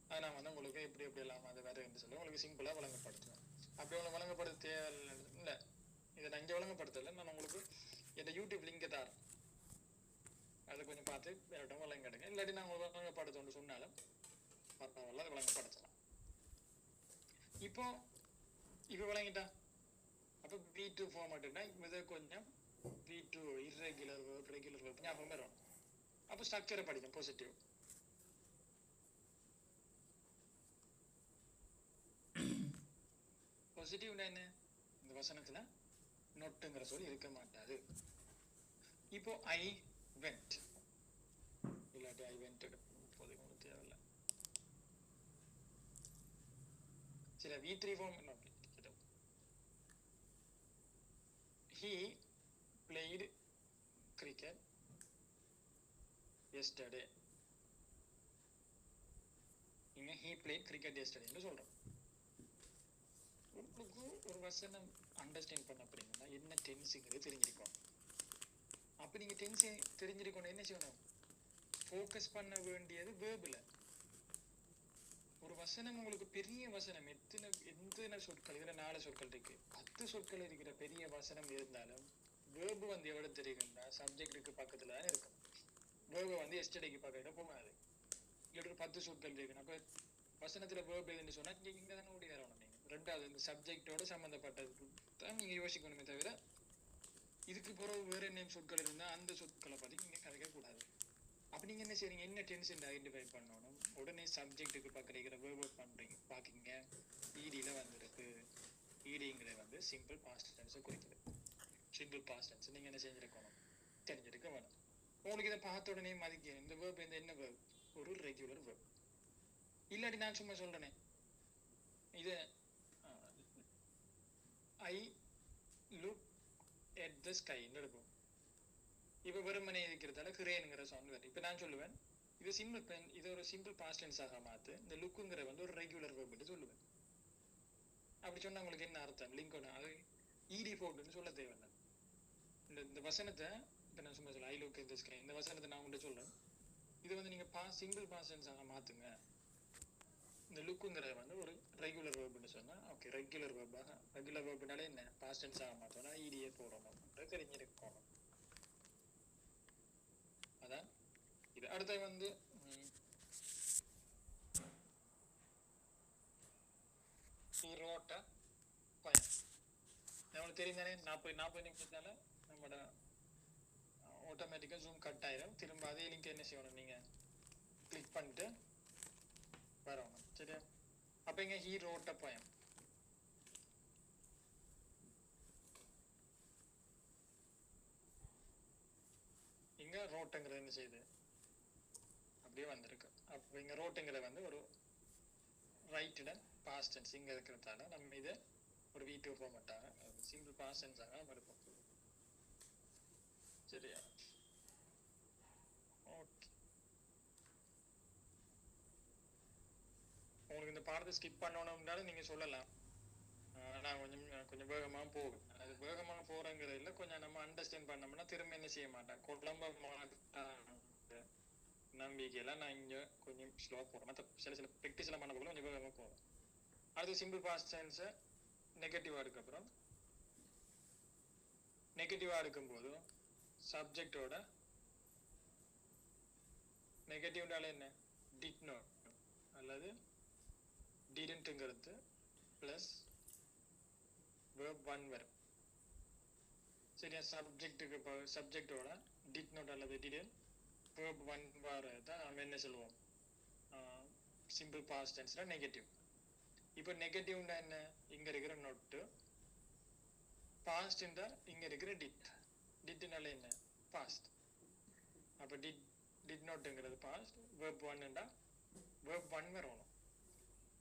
அதை நான் வந்து உங்களுக்கு எப்படி எல்லாம் அது வேறுன்னு சொல்லி உங்களுக்கு சிம்பிளா வழங்கப்படுத்துவேன். அப்படி உங்களுக்கு வழங்கப்படுத்த தேவை இல்லை. இதை நான் இங்கே வழங்கப்படுத்தலை, நான் உங்களுக்கு என் யூடியூப் லிங்கை தரேன். அதை கொஞ்சம் பார்த்து வேற இடம் வழங்கிடுங்க. இல்லாட்டி நான் உங்களுக்கு வழங்கப்படுத்தோன்னு சொன்னாலும் பரவாயில்ல, அதை வழங்கப்படுத்தலாம். இப்போ விளங்கிட்டா? அப்போ V2 ஃபார்மட்னா இதை கொஞ்சம் V2 irregular verb regular verb ஞாபகம் வரும். அப்போ ஸ்ட்ரக்சரை படிக்கும். பாசிட்டிவ் பாசிட்டிவ்னா என்ன? இந்த வசனத்துல நொட்டுங்கிற சொல்லி இருக்க மாட்டாது. இப்போ I went இல்லாட்டி I went இப்போதைக்கு உங்களுக்கு தேவையில்லை. சரி, V3 form he played cricket yesterday. இங்க he played cricket yesterday ன்னு சொல்றோம். உங்களுக்கு ஒரு வசனம் அண்டர்ஸ்டாண்ட் பண்ண அப்படின்னா என்ன டென்ஸுங்கிறது தெரிஞ்சிருக்கும். அப்ப நீங்க டென்ஸ் தெரிஞ்சிருக்கணும். என்ன செய்யணும்? ஃபோக்கஸ் பண்ண வேண்டியது வேர்பில். ஒரு வசனம் உங்களுக்கு பெரிய வசனம் எத்தனை சொற்கள், இதுல 4 சொற்கள் இருக்கு, 10 சொற்கள் இருக்கிற பெரிய வசனம் இருந்தாலும் வேர்பு வந்து எவ்வளவு தெரியுதுன்னா சப்ஜெக்டுக்கு பக்கத்துல தான் இருக்கும். வேர்பு வந்து எஸ்டர்டேக்கு பக்கத்துல போகாது. இல்ல 10 சொற்கள் இருக்கு, அப்ப வசனத்துல வேர்பு எதுன்னு சொன்னா இங்க தானே ஓடி வரணும். நீங்க ரெண்டாவது இந்த சப்ஜெக்டோட சம்பந்தப்பட்டது தான் நீங்க யோசிக்கணுமே தவிர இதுக்கு பிறகு வேற என்ன சொற்கள் இருந்தா அந்த சொற்களை பத்தி நீங்க கதைக்க கூடாது. அப்ப நீங்க என்ன செய்றீங்க? என்ன டென்ஸ் ஐடென்டிஃபை பண்ணணும். உடனே சப்ஜெக்டுக்கு பக்கத்துல வேர்பு பண்றீங்க, பாக்கீங்க ஈடியில வந்துருக்கு. ஈடிங்கிறது வந்து சிம்பிள் பாஸ்ட் டென்ஸை குறிக்குது. சிம்பிள் பாஸ்ட் டென்ஸ் நீங்க என்ன செஞ்சிருக்கணும்? தெரிஞ்சிருக்க வேணும். உங்களுக்கு இதை பார்த்த உடனே மதிக்க இந்த வேர்ப் என்ன வேர்ப்? ஒரு ரெகுலர் வேர்ப். இல்லாட்டி நான் சும்மா சொல்றேனே இத I look Ed the sky எடுப்போம். இப்ப வெறுமனே இருக்கிறதால கிரேனுங்கிற சவுண்ட் வருது. இப்ப நான் சொல்லுவேன் இது சிம்பிள், இது ஒரு சிம்பிள் பாஸ்ட் டென்ஸாக மாத்து. இந்த லுக்குங்கிற வந்து ஒரு ரெகுலர் வேர்ப்னு சொல்லுவேன். அப்படி சொன்னா உங்களுக்கு என்ன அர்த்தம்? லிங்க் ஒன்று அது ஈடி போட்டுன்னு சொல்ல தேவையில்லை. இந்த வசனத்தை இப்ப நான் சும்மா சொல்ல I look Ed the sky, இந்த வசனத்தை நான் உங்கள்கிட்ட சொல்றேன். இது வந்து நீங்க சிம்பிள் பாஸ்ட் டென்ஸாக மாத்துங்க. இந்த லுக்குங்கிறத வந்து ஒரு ரெகுலர் வேர்ப்னு சொன்னா ஓகே, ரெகுலர் வேர்பாக ரெகுலர் வேர்ப்னாலே என்ன பாஸ்ட் டென்ஸாக மாத்தோம்னா ஈடியே போடணும் தெரிஞ்சிருக்கணும். அதான் இது. அடுத்த வந்து நம்மளுக்கு தெரியும் தானே 40 நிமிஷத்தால நம்மளோட ஆட்டோமேட்டிக்கா ஜூம் கட் ஆயிடும். திரும்ப அதே லிங்க் என்ன செய்யணும்? நீங்க கிளிக் பண்ணிட்டு வரணும். சரியா? அப்ப இங்க he wrote a poem. இங்க ரோட்டுங்கிறது என்ன செய்யுது? அப்படியே வந்திருக்கு. அப்ப இங்க ரோட்டுங்கிறது வந்து ஒரு ரைட்டட பாஸ்ட் டென்ஸ் இங்க இருக்கிறதால நம்ம இதை ஒரு V2 ஃபார்மட்டாக சிம்பிள் பாஸ்ட் டென்ஸாக எடுப்போம். சரியா? ஓகே. உங்களுக்கு இந்த பாடத்தை ஸ்கிப் பண்ணணும்னாலும் நீங்க சொல்லலாம். நான் கொஞ்சம் வேகமா போகும். அது வேகமா போறங்கிறதுல கொஞ்சம் நம்ம அண்டர்ஸ்டாண்ட் பண்ணோம்னா திரும்ப என்ன செய்ய மாட்டேன். குழம்ப நம்பிக்கையெல்லாம் நான் இங்க கொஞ்சம் ஸ்லோவா போறேன். மற்ற சில ப்ராக்டிஸ் எல்லாம் பண்ண போல கொஞ்சம் வேகமா போகும். அடுத்து சிம்பிள் பாஸ்ட் டென்ஸை நெகட்டிவா எடுக்கப்புறம் நெகட்டிவா எடுக்கும்போது சப்ஜெக்டோட நெகட்டிவ்னால என்ன டிட் நாட் அல்லது டிடன்ட்ங்கிறது பிளஸ் verb 1 வரும். சரியா? சப்ஜெக்டுக்கு சப்ஜெக்டோட டிட் நாட் அல்லது டிடன்ட் verb 1 வரத நம்ம என்ன சொல்லுவோம்? சிம்பிள் பாஸ்ட் டென்ஸ்ல நெகட்டிவ். இப்போ நெகட்டிவ்னா என்ன? இங்க இருக்கிற நோட்டு பாஸ்ட்ன்றா இங்க இருக்கிற டிட். டிட்னால என்ன? பாஸ்ட். அப்ப டிட் நாட்ங்கிறது பாஸ்ட், verb 1ன்றா verb 1 வரணும்.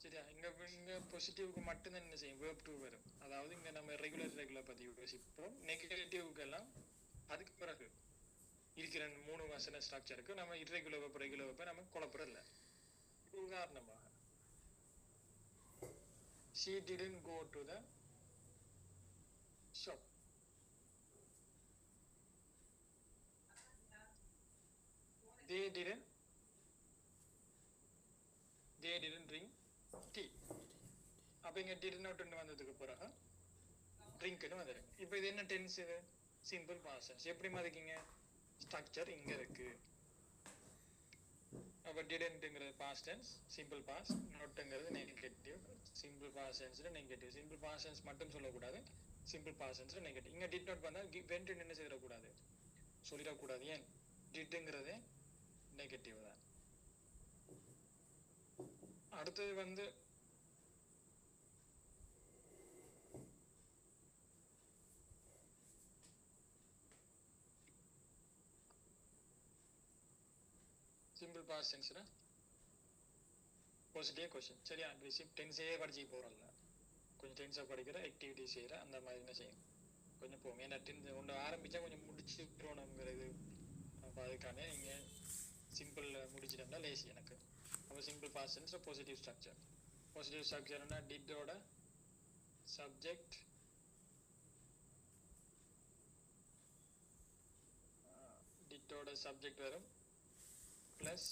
சரியா? இங்க பாசிட்டிவ்க்கு மட்டும்தான் என்ன செய்யும்? verb 2 வரும். அதாவது இங்க நம்ம ரெகுலர் பத்தி யோசிப்போம். நெகட்டிவ்க்கு எல்லாம் அதுக்கு பிறகு இருக்கிற 3 வசன ஸ்ட்ரக்சருக்கு நம்ம இர்ரெகுலர் வெர்ப் ரெகுலர் வெர்ப் நம்ம குழப்பறது இல்லை. உதாரணமாக she didn't go to the shop. they didn't drink tea. அப்ப இங்க did not வந்ததுக்கு பிறகு ட்ரிங்க்னு வந்துருக்கு. இப்போ இது என்ன டென்ஸ்? இது சிம்பிள் பாஸ்ட் டென்ஸ். எப்படி மாதிரிக்கீங்க? ஸ்ட்ரக்சர் இங்க இருக்கு. அப்ப didn'tங்கிறது பாஸ்ட் டென்ஸ் சிம்பிள் பாஸ்ட், நோட்ங்கிறது நெகட்டிவ். சிம்பிள் பாஸ்ட் டென்ஸ்ல நெகட்டிவ். சிம்பிள் பாஸ்ட் டென்ஸ் மட்டும் சொல்லக்கூடாது, சிம்பிள் பாஸ்ட் டென்ஸ்ல நெகட்டிவ். இங்க டிட் நாட் பண்ணா வென்ட் என்ன செய்யக்கூடாது? சொல்லிடக்கூடாது. ஏன்? டிட்ங்கிறது நெகட்டிவ் தான். அடுத்தது வந்து சிம்பிள் பாஸ்ட் டென்ஸ்ல பாசிட்டிவ் क्वेश्चन. சரியா? பேசிக் டென்ஸே படிச்சு போறோம்ல, கொஞ்சம் டென்ஸா படிக்கிற ஆக்டிவிட்டி செய்யற அந்த மாதிரி என்ன செய்யும்? கொஞ்சம் போகும். ஏன்னா டென்ஸ் ஒன்று ஆரம்பிச்சா கொஞ்சம் முடிச்சுக்கிறோணுங்கிறது. அப்போ அதுக்கான நீங்கள் சிம்பிளில் முடிச்சிட்டோம்னா லேசி எனக்கு. அப்போ simple past tense positive structure. Positive ஸ்ட்ரக்சர்னா டிட்டோட சப்ஜெக்ட் வரும் ப்ளஸ்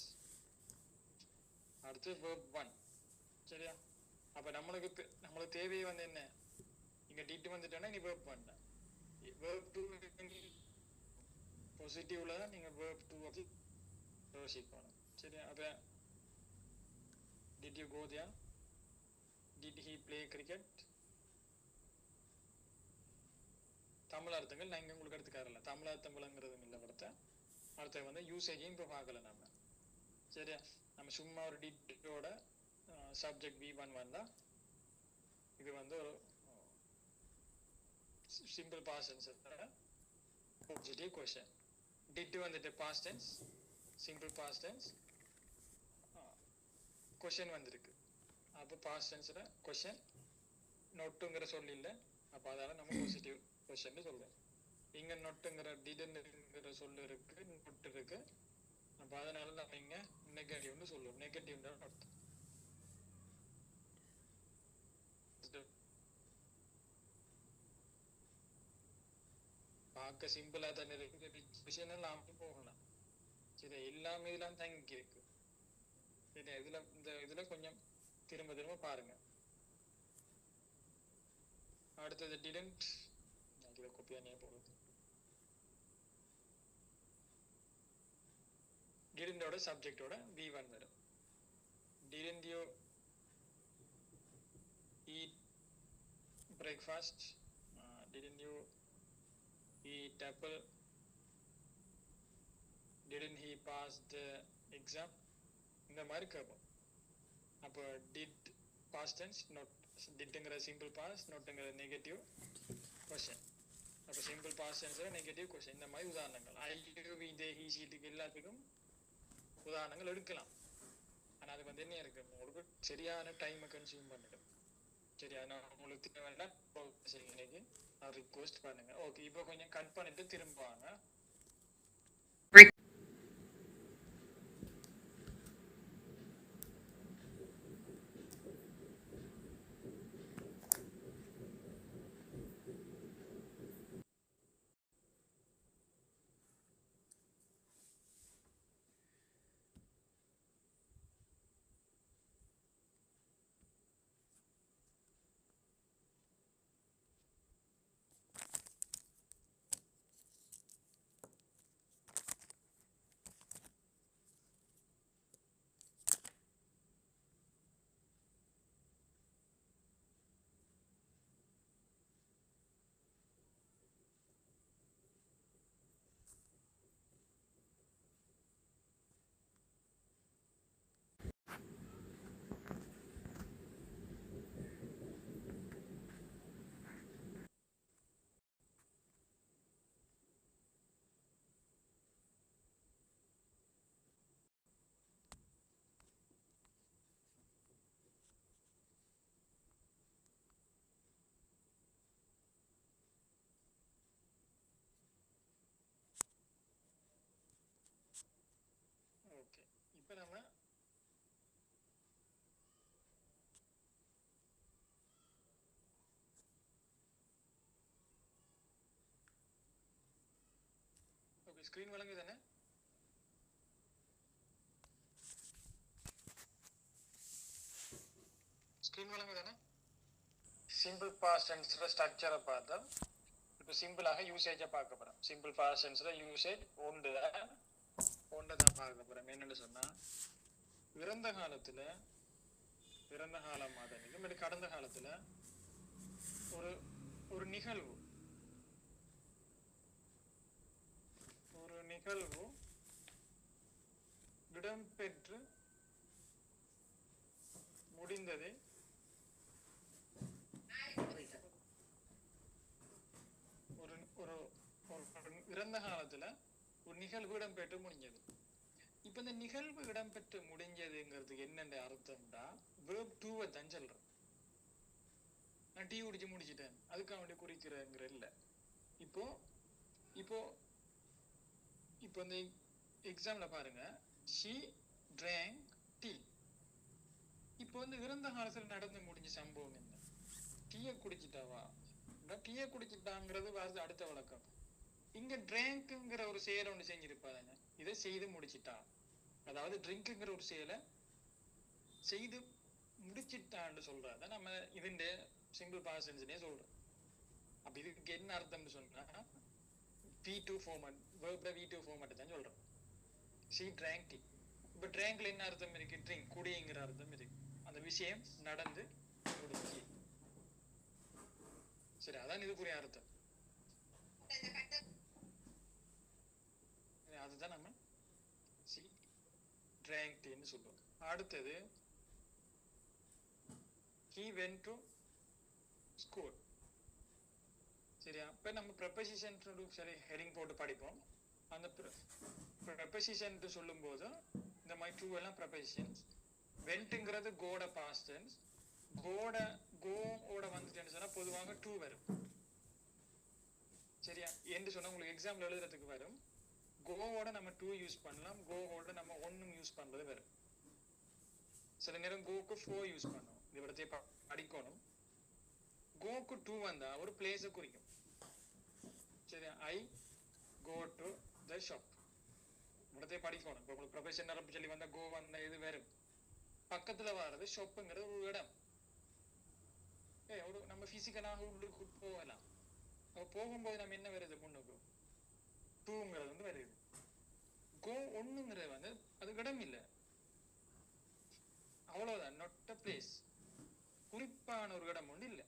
அடுத்து verb 1. சரியா? அப்போ நம்மளுக்கு தேவையை வந்து என்ன, இங்கே டிட்டு வந்துட்டோன்னா நீ verb 1 தான். verb 2 பாசிட்டிவ்ல தான் நீங்கள் verb 2 வந்து யோசிக்கணும். சரியா? அப்போ did you go there, did he play cricket. Tamil அர்த்தங்கள் நான் இங்கே உங்களுக்கு எடுத்துக்காரல, தமிழ் அர்த்தம் விளங்குறதும் இல்லை படத்தை. அடுத்த வந்து யூசேஜையும் இப்போ பார்க்கல நம்ம. சரியா? நம்ம சும்மா ஒரு டிட்டோட சப்ஜெக்ட் V1 வந்தா இது வந்து ஒரு simple past tense positive question. Did வந்துட்டு past tense, simple past tense, question வந்திருக்கு. அப்போ பாஸ்ட் டென்ஸ்ல கொஸ்டின் நொட்டுங்கிற சொல்லி இல்லை. அப்போ அதால நம்ம பாசிட்டிவ் கொஸ்டின் சொல்றோம். இங்க நொட்டுங்கிற டிடன்ங்கிற சொல்லு இருக்கு, நொட்டு இருக்கு. அப்போ அதனால நம்ம இங்க நெகட்டிவ்னு சொல்லுவோம். நெகட்டிவ்ன்ற அர்த்தம். பார்க்க சிம்பிளா தானே இருக்கு, விஷயம் எல்லாம் போகலாம். சரி, எல்லாமே இதெல்லாம் தங்கி இருக்கு. சரி, இதுல கொஞ்சம் திரும்ப பாருங்க. அடுத்தது டிடன்ட், இதை கோப்பியானே போகுது. டிடன்டோட சப்ஜெக்டோட V1 வரும். Didn't you eat breakfast? Didn't you eat apple? Didn't he pass the exam? இந்த மாதிரி கேட்போம். அப்போ டிட் பாஸ்ட் டென்ஸ், நோட் டிட்ங்கிற சிம்பிள் பாஸ்ட், நோட்டுங்கிற நெகட்டிவ் கொஸ்டின். அப்போ சிம்பிள் பாஸ்ட் டென்ஸ்ல நெகட்டிவ் கொஸ்டின். இந்த மாதிரி உதாரணங்கள் ஐ தே ஹி ஷீட்டுக்கு எல்லாத்துக்கும் உதாரணங்கள் எடுக்கலாம். ஆனால் அது வந்து என்ன இருக்கு, உங்களுக்கு சரியான டைமை கன்சியூம் பண்ணிடும். சரி, நான் உங்களுக்கு தேவைன்னா இன்னைக்கு ரிக்வெஸ்ட் பண்ணுங்க. ஓகே, இப்போ கொஞ்சம் கட் பண்ணிட்டு திரும்ப வாங்க. ஓகே, இப்போ நம்ம ஸ்கிரீன் வழங்குது தானே? ஸ்கிரீன் வழங்குது தானே? சிம்பிள் பாஸ்ட் டென்ஸ்ல ஸ்ட்ரக்சரை பார்த்தா இப்போ சிம்பிளாக யூசேஜை பார்க்க போகிறோம். சிம்பிள் பாஸ்ட் டென்ஸ்ல யூசேஜ் ஒன்று தான் பார்க்க போகிறோம். என்னென்னு சொன்னால், இறந்த காலம் மாதிரி கடந்த காலத்தில் ஒரு நிகழ்வு இடம்பெற்று முடிந்தது. இறந்த காலத்துல ஒரு நிகழ்வு இடம்பெற்று முடிஞ்சது. இப்ப இந்த நிகழ்வு இடம்பெற்று முடிஞ்சதுங்கிறதுக்கு என்னென்ன அர்த்தம்டா, verb 2 தான் சொல்றேன். நான் டீ குடிச்சு முடிச்சிட்டேன், அதுக்காக வேண்டி குறிக்கிறேங்கிற இல்லை. இப்போ இப்போ இப்போ இந்த எக்ஸாம்ல பாருங்க, she drank tea. இப்போ வந்து இறந்த காலத்துல நடந்து முடிஞ்ச சம்பவம் என்ன? டீயை குடிச்சிட்டாவா? டீயை குடிச்சிட்டாங்கிறது வார்த்தை அடுத்த வழக்கம். இங்க ட்ரிங்க்ங்கிற ஒரு செயலை ஒன்று செஞ்சிருப்பாங்க, இதை செய்து முடிச்சிட்டா. அதாவது ட்ரிங்க்ங்கிற ஒரு செயலை செய்து முடிச்சிட்டான்னு சொல்றத நம்ம இதுண்ட சிம்பிள் பாஸ்ட் டென்ஸ்னே சொல்றோம். அப்ப இதுக்கு என்ன அர்த்தம்னு சொன்னா V2 ஃபார்மட், வெர்ப்ல V2 ஃபார்மட் தான் சொல்றோம். she drank tea. இப்ப ட்ரிங்க்ல என்ன அர்த்தம் இருக்கு? ட்ரிங்க், குடிங்கிற அர்த்தம் இருக்கு. அந்த விஷயம் நடந்து முடிஞ்சு. சரி, அதான் இதுக்குரிய அர்த்தம். அதுதான் நம்ம she drank ன்னு சொல்றோம். அடுத்தது he went to school. சரியா? இப்ப நம்ம ப்ரெபோசிஷன் சரி ஹெடிங் போட்டு படிப்போம். அந்த ப்ரெபோசிஷன் சொல்லும் போது இந்த மாதிரி டூ எல்லாம் ப்ரெபோசிஷன்ஸ். வென்ட்ங்கிறது கோட பாஸ்ட் டென்ஸ். கோட வந்துட்டேன்னு சொன்னா பொதுவாக டூ வரும். சரியா? என்று சொன்னா உங்களுக்கு எக்ஸாம்ல எழுதுறதுக்கு வரும். கோவோட நம்ம டூ யூஸ் பண்ணலாம், கோவோட நம்ம ஒன்னும் யூஸ் பண்றது வரும். சில நேரம் கோக்கு 4 யூஸ் பண்ணும். இந்த இடத்தை படிக்கணும். கோக்கு 2 வந்தா ஒரு பிளேஸை குறிக்கும். சரியா? ஐ கோ டு த ஷாப். இடத்தை படிக்கணும். இப்போ உங்களுக்கு ப்ரொஃபஷனல் சொல்லி வந்தா கோ வந்த இது வரும். பக்கத்துல வர்றது ஷாப்புங்கிற ஒரு இடம். ஒரு நம்ம பிசிக்கலாக உள்ளுக்கு போகலாம். போகும்போது நம்ம என்ன வருது? முன்னுக்கு டூங்கிறது வந்து வருது. கோ ஒண்ணுங்கிறது வந்து அதுக்கு இடம் இல்லை, அவ்வளவுதான். not a place. குறிப்பான ஒரு இடம் ஒன்று இல்லை.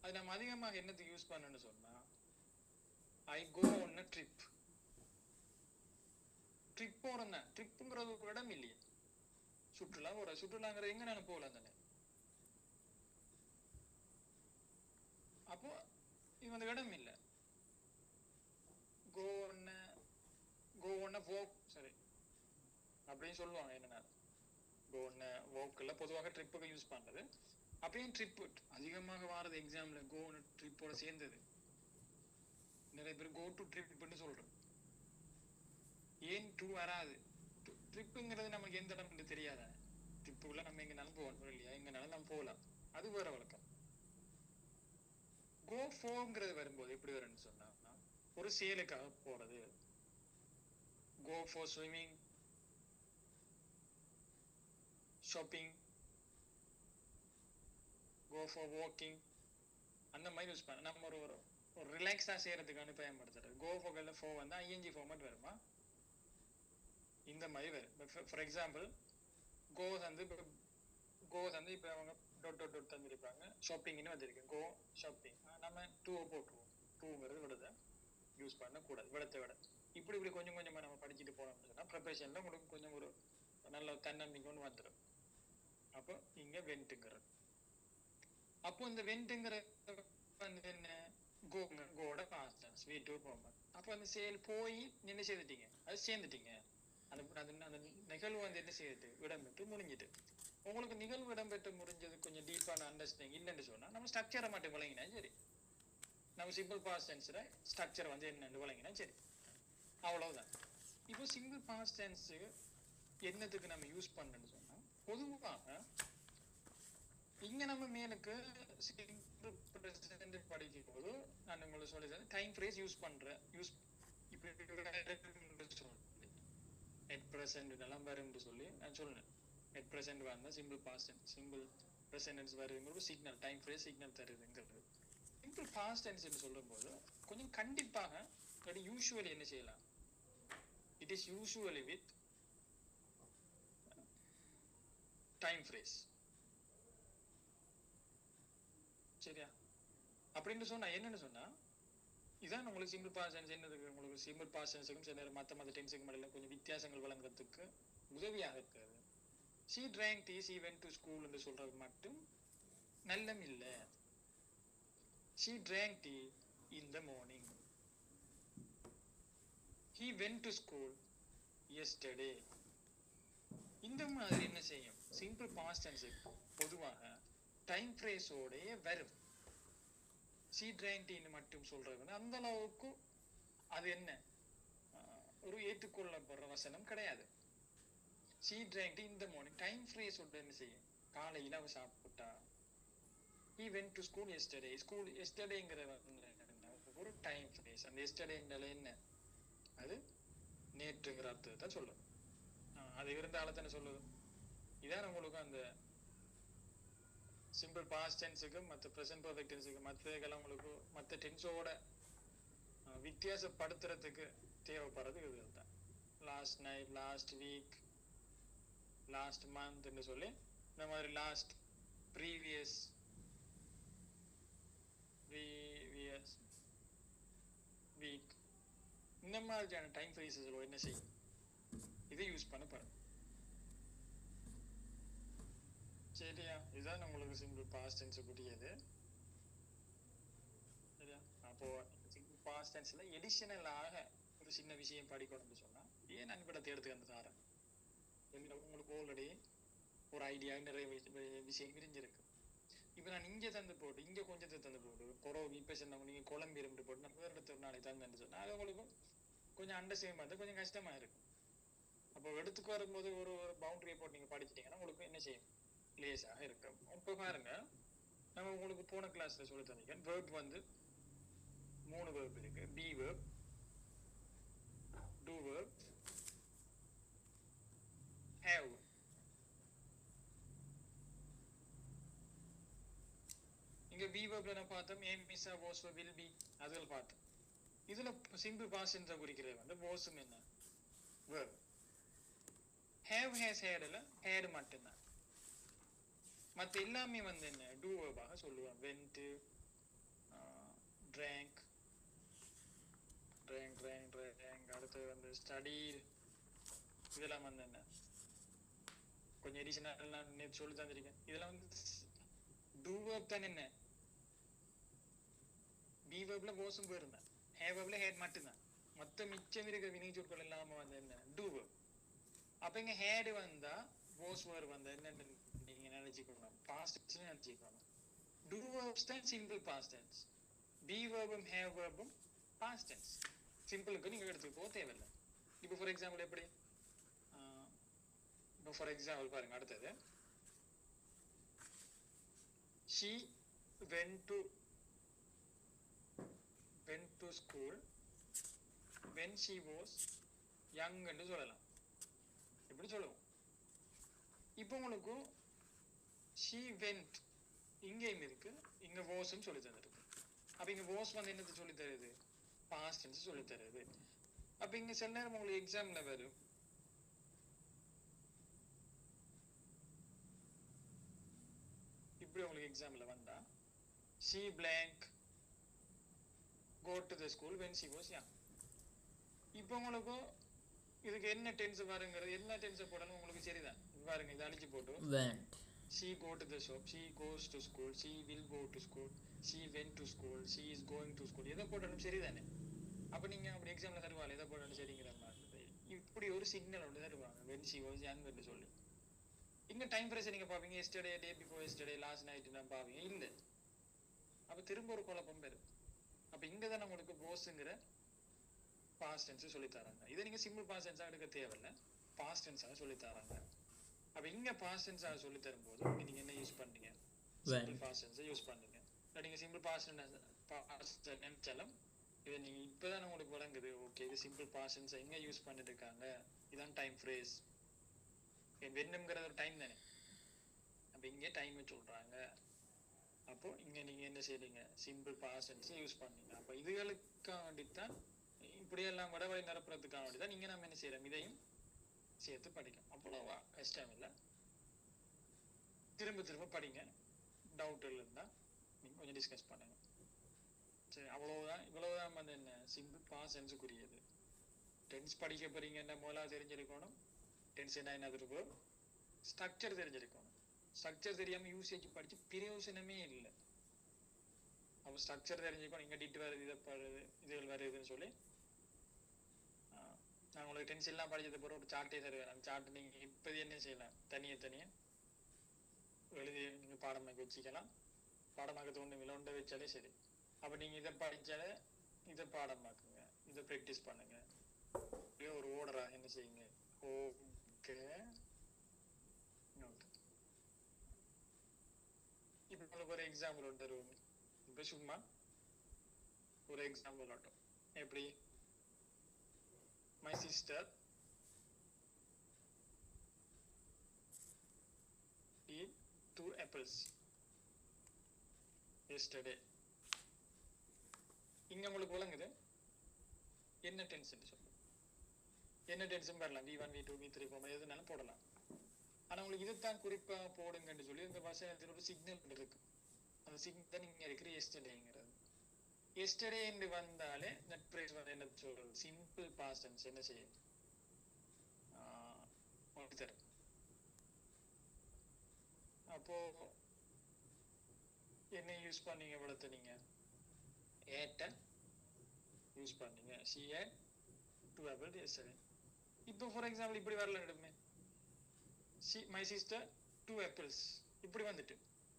அது நம்ம அதிகமாக என்னத்துக்கு யூஸ் பண்ணணும்னு சொன்னா ஐ கோ on a trip. ட்ரிப் போறேன்னா ட்ரிப்புங்கிறது ஒரு இடம் இல்லையே. சுற்றுலா போற, சுற்றுலாங்கிறது எங்க நானும் போகலாம் தானே. அப்போ இது வந்து இடம் இல்லை. கோ ஒன்ன walk, சரி அப்படின்னு சொல்லுவாங்க. என்னன்னா கோ ஒன்ன walkல பொதுவாக ட்ரிப்புக்கு யூஸ் பண்றது. அப்படியும் ட்ரிப் அதிகமாக வாரது எக்ஸாம்ல கோ ட்ரிப்போட சேர்ந்தது. நிறைய பேர் கோ டு ட்ரிப்னு சொல்றோம். ஏன் டூ வராது? ட்ரிப்புங்கிறது நமக்கு எந்த இடம் தெரியாத. ட்ரிப்புக்குள்ள நம்ம எங்கனாலும் போகணும் இல்லையா? எங்கனாலும் நம்ம போகலாம், அது வேற வழக்கம். கோ ஃபோங்கிறது வரும்போது எப்படி வரும்னு சொன்னா ஒரு செயலுக்காக போறது. Go for swimming, shopping, go for walking, அந்த மாதிரி யூஸ் பண்ண நம்ம ஒரு ரிலாக்ஸா செய்யறதுக்கான பயன்படுத்துறது. கோ ஃபோர்ல ஃபோர் வந்தா ஐஎன்ஜி ஃபார்மட் வருமா? இந்த மாதிரி வரும். ஃபார் எக்ஸாம்பிள் கோ வந்து இப்போ அவங்க டாட் தந்துருப்பாங்க, ஷாப்பிங்னு வந்திருக்கு. கோ ஷாப்பிங், நம்ம டூவை போட்டுருவோம். டூங்கிறது விடத யூஸ் பண்ணக்கூடாது, விடத்தை விட. இப்படி கொஞ்சம் கொஞ்சமா நம்ம படிச்சுட்டு போனோம்னு சொன்னா ப்ரிப்பரேஷன்ல உங்களுக்கு கொஞ்சம் ஒரு நல்ல தன்னம்பிக்கை ஒன்று வந்துடும். அப்போ இங்க வென்ட்டுங்கிறது. அப்போ இந்த வென்ட்டுங்கிற வந்து என்ன? கோட பாஸ்ட் V2 ஃபார்மட். அப்போ அந்த செயல் போய் என்ன செய்துட்டீங்க? அது சேர்ந்துட்டீங்க. அந்த நிகழ்வு வந்து என்ன செய்யுது? இடம்பெற்று முடிஞ்சிட்டு. உங்களுக்கு நிகழ்வு இடம்பெற்று முடிஞ்சது கொஞ்சம் டீப்பான அண்டர்ஸ்டாண்டிங் இல்லைன்னு சொன்னா நம்ம ஸ்ட்ரக்சரை மட்டும் விளங்கினா சரி. நம்ம சிம்பிள் பாஸ்ட் டென்ஸ்ல ஸ்ட்ரக்சர் வந்து என்னன்னு விளங்கினா சரி, அவ்வளவுதான். இப்போ சிம்பிள் பாஸ்ட் டென்ஸ் என்னத்துக்கு நம்ம யூஸ் பண்ணணும்னு சொன்னா பொதுவாக இங்க நம்ம மேலுக்கு சிம்பிள் பிரசன்ட் படிக்கும் போது நான் உங்களுக்கு சொல்லி டைம் ஃப்ரேஸ் யூஸ் பண்றேன். நெட் பிரசன்ட் எல்லாம் வரும்னு சொல்லி நான் சொன்னேன். நெட் பிரசன்ட் வந்தா சிம்பிள் பாஸ்ட் சிம்பிள் பிரசன்ட் வருதுங்கிறது சிக்னல், டைம் ஃப்ரேஸ் சிக்னல் தருதுங்கிறது. சிம்பிள் பாஸ்ட் டென்ஸ் என்று சொல்லும் போது கொஞ்சம் கண்டிப்பாக யூசுவலி என்ன செய்யலாம்? It is usually with time phrase. சரியா? அப்படின்னு சொன்னா என்னன்னு சொன்னா இதான் உங்களுக்கு சிம்பிள் பாஸ்ட் டென்ஸ் என்னதுக்கு? உங்களுக்கு சிம்பிள் பாஸ்ட் டென்ஸுக்கும் சில நேரம் மற்ற டென்ஸுக்கு மத்தியில கொஞ்சம் வித்தியாசங்கள் வழங்குறதுக்கு உதவியாக இருக்காது. she drank tea, she went to school என்று சொல்றது மட்டும் நல்லம் இல்லை. she drank tea in the morning. he went to school yesterday. இந்த மாதிரி என்ன செய்யும்? சிம்பிள் பாஸ்ட் டென்ஸ் பொதுவாக டைம் ஃப்ரேஸோட வரும். she drank tea மட்டும் சொல்றது அந்த அளவுக்கு அது என்ன ஒரு ஏற்றுக்கொள்ளப்படுற வசனம் கிடையாது. she drank tea in the morning time phrase விட்டு என்ன செய்யும், காலையில அவ சாப்பிட்டா. he went to school yesterday school எஸ்டர்டேங்கிற ஒரு டைம் ஃப்ரேஸ். அந்த எஸ்டர்டேங்கிறதுல என்ன, அது நேற்றுங்கிற அர்த்தத்தை சொல்லும். அது இருந்தாலும் தானே சொல்லுது. இதான் உங்களுக்கு அந்த சிம்பிள் பாஸ்ட் டென்ஸுக்கு மற்ற ப்ரெசன்ட் பர்ஃபெக்ட் டென்ஸுக்கு மற்றதுக்கெல்லாம் உங்களுக்கு மற்ற டென்ஸோட வித்தியாசப்படுத்துறதுக்கு தேவைப்படுறது இதுகள் தான். Last night, last week, last மந்த்ன்னு சொல்லி இந்த மாதிரி லாஸ்ட், ப்ரீவியஸ் வீக், இந்த மாதிரியான டைம் ஃப்ரேசஸ் என்ன செய்யும், இதை யூஸ் பண்ண பாருங்க. சரியா, இதுதான் உங்களுக்கு சிம்பிள் பாஸ்ட் டென்ஸ் கூடியது. சரியா, அப்போ சிம்பிள் பாஸ்ட் டென்ஸ்ல எடிஷனலாக ஒரு சின்ன விஷயம் படிக்கணும்னு சொன்னா ஏன் நான் இப்ப எடுத்துக்க அந்த தாரேன். உங்களுக்கு ஆல்ரெடி ஒரு ஐடியா நிறைய விஷயம் விரிஞ்சிருக்கு. இப்ப நான் இங்க தந்து போட்டு இங்க கொஞ்சத்தை தந்து போட்டு குறவு இப்ப சொன்ன நீங்க குழம்பு இருந்து போட்டு நான் வேற இடத்துல நாளைக்கு தந்துன்னு சொன்னா அது உங்களுக்கு கொஞ்சம் அண்டர்ஸ்டாண்ட் பண்ணது கொஞ்சம் கஷ்டமா இருக்கும். அப்போ எடுத்துக்கு வரும்போது ஒரு பவுண்டரியை போட்டு நீங்க படிச்சிட்டீங்கன்னா உங்களுக்கு என்ன செய்யும், லேஸாக இருக்கும். இப்போ பாருங்க, நம்ம உங்களுக்கு போன கிளாஸ்ல சொல்லி தந்திருக்கேன். வேர்ப் வந்து 3 வேர்ப் இருக்கு. Be verb, do verb, have. இங்க பி வேர்ப்ல நான் பார்த்தோம் ஏம், மிஸ்ஸா, வாஸ், வில் பி, அதில் பார்த்தோம். இதுல சிம்பிள் பாஸ்ட் டென்ஸ் குறிக்கிறது வந்து வாஸும் என்ன வேர்ப். ஹேவ், ஹேஸ், ஹேட்ல ஹேட் மட்டும்தான். மற்ற எல்லாமே வந்து என்ன டூ வேர்பாக சொல்லுவாங்க. வென்ட், drank, அடுத்து வந்து ஸ்டடீட், இதெல்லாம் வந்து என்ன கொஞ்சம் எடிஷனல் நான் நேற்று சொல்லி தந்திருக்கேன். இதெல்லாம் வந்து டூ வேர்ப் தான். என்ன பி வேர்ப்ல வாஸும் போயிருந்தேன், ஹே வேர்ப்ல ஹேட் மட்டும்தான். மொத்த மிச்சம் இருக்க வினை சொற்கள் இல்லாம வந்து என்ன டூ வேர்ப். அப்ப இங்க ஹேட் வந்தா வாஸ் வேர்ப் வந்தா என்ன நீங்க நினைச்சுக்கணும், பாஸ்ட் டென்ஸ் நினைச்சுக்கணும். டூ வேர்ப்ஸ் தான் சிம்பிள் பாஸ்ட் டென்ஸ். பி வேர்பும் ஹேவ் வேர்பும் பாஸ்ட் டென்ஸ். சிம்பிளுக்கு நீங்க எடுத்துக்க போக தேவையில்லை. இப்போ ஃபார் எக்ஸாம்பிள் எப்படி, இப்போ ஃபார் எக்ஸாம்பிள் பாருங்க அடுத்தது, she went to school when she was young என்று சொல்லலாம். எப்படி சொல்லுவோம். இப்போ உங்களுக்கு she went இங்கேயும் இருக்கு, இங்க வாஸ்ன்னு சொல்லி தந்துருக்கு. அப்ப இங்க வாஸ் வந்து என்னது சொல்லி தருது, பாஸ்ட் டென்ஸ் சொல்லி தருது. அப்ப இங்க சில நேரம் உங்களுக்கு எக்ஸாம்ல வரும், இப்படி உங்களுக்கு எக்ஸாம்ல வந்தா she blank go to the school when she was young. இப்போ உங்களுக்கு இதுக்கு என்ன டென்ஸ் பாருங்கிறது, என்ன டென்ஸ் போடணும் உங்களுக்கு சரிதான். பாருங்க இதை அழிச்சு போட்டு went, she go to the shop, she goes to school, she will go to school, she went to school, she is going to school, எதை போட்டாலும் சரிதானே. அப்ப நீங்க அப்படி எக்ஸாம்ல தருவாங்க எதை போட்டாலும் சரிங்கிற மாதிரி இப்படி ஒரு சிக்னல் ஒன்று தருவாங்க when she was young என்று சொல்லி. இங்க டைம் ஃப்ரேஸ் நீங்க பாப்பீங்க yesterday, day before yesterday, last night நான் பாப்பீங்க இல்ல. அப்ப திரும்ப ஒரு குழப்பம் வரும். அப்ப இங்கதான் உங்களுக்கு போஸ்ங்கிற பாஸ்ட் டென்ஸ் சொல்லி தராங்க. இதை நீங்க சிம்பிள் பாஸ்ட் டென்ஸா எடுக்க தேவையில்ல, பாஸ்ட் டென்ஸாக சொல்லி தராங்க. அப்ப இங்க பாஸ்ட் டென்ஸாக சொல்லி தரும்போது நீங்க என்ன யூஸ் பண்ணீங்க, சிம்பிள் பாஸ்ட் டென்ஸை யூஸ் பண்ணுங்க. நீங்க சிம்பிள் பாஸ்ட் நினைச்சாலும் இதை நீங்க இப்பதான் உங்களுக்கு வழங்குது. ஓகே, இது சிம்பிள் பாஸ்ட் டென்ஸ் எங்க யூஸ் பண்ணிட்டு இருக்காங்க, இதான் டைம் ஃப்ரேஸ். வெண்ணுங்கிறது ஒரு டைம் தானே, அப்ப இங்க டைம் சொல்றாங்க. அப்போ இங்க நீங்க என்ன செய்றீங்க, சிம்பிள் பாஸ்ட் டென்ஸ் யூஸ் பண்ணீங்க. அப்ப இதுகளுக்காக வேண்டித்தான் இப்படியெல்லாம் வடவழி நிரப்புறதுக்காக வேண்டிதான் நீங்க நம்ம என்ன செய்யறோம், இதையும் சேர்த்து படிக்கணும். அவ்வளவா கஷ்டம் இல்லை, திரும்ப திரும்ப படிங்க. டவுட் இருந்தா நீங்க கொஞ்சம் டிஸ்கஸ் பண்ணுங்க. சரி, அவ்வளவுதான். இவ்வளவுதான் வந்து என்ன சிம்பிள் பாஸ்ட் டென்ஸுக்குரியது. டென்ஸ் படிக்க போறீங்கன்னா முதல்ல தெரிஞ்சிருக்கணும் டென்ஸ் என்ன இருக்கும், ஸ்ட்ரக்சர் தெரிஞ்சிருக்கணும். ஸ்ட்ரக்சர் தெரியாம யூசேஜ் படிச்சு பிரயோஜனமே இல்லை. அப்போ ஸ்ட்ரக்சர் தெரிஞ்சுக்கணும். இங்க டிட் வருது, இதை வருது, இதுகள் வருதுன்னு சொல்லி நான் உங்களுக்கு டென்ஸ் எல்லாம் படிச்சது போற ஒரு சார்ட்டே தருவேன். அந்த சார்ட் நீங்க இப்போது என்ன செய்யலாம், தனியே எழுதி நீங்க பாடமாக்கி வச்சுக்கலாம். பாடமாக்கத்தை ஒன்று விளண்ட வச்சாலே சரி. அப்ப நீங்க இதை படிச்சாலே இதை பாடம் பார்க்குங்க, இதை ப்ராக்டிஸ் பண்ணுங்க. ஒரு ஓர்டரா என்ன செய்யுங்க. ஓகே இப்ப உங்களுக்கு ஒரு எக்ஸாம்பிள் ஒன்று தருவோம். இப்ப சும்மா ஒரு எக்ஸாம்பிள் ஆட்டும். எப்படி my sister eat 2 apples yesterday. இங்க உங்களுக்கு விளங்குது என்ன டென்ஷன் சொல்லு, என்ன டென்ஷன் வரலாம். V1 V2 V3 போமா எதுனாலும் போடலாம். ஆனா உங்களுக்கு இதுதான் குறிப்பா போடுங்கன்னு சொல்லி இந்த வசனத்தில் ஒரு சிக்னல் இருக்கு. அந்த சிக்னல் நீங்க இருக்கிற எஸ்டர்டேங்கிறது. எஸ்டர்டே என்று வந்தாலே நெட் பிரைஸ் வந்து என்ன சொல்றது, சிம்பிள் பாஸ்ட் டென்ஸ் என்ன செய்யும் தரும். அப்போ என்ன யூஸ் பண்ணீங்க வளர்த்து, நீங்க ஏட்ட யூஸ் பண்ணீங்க. she had 2 apples yesterday. இப்போ ஃபார் எக்ஸாம்பிள் இப்படி வரல எடுமே, my sister 2 apples இப்படி வந்துட்டு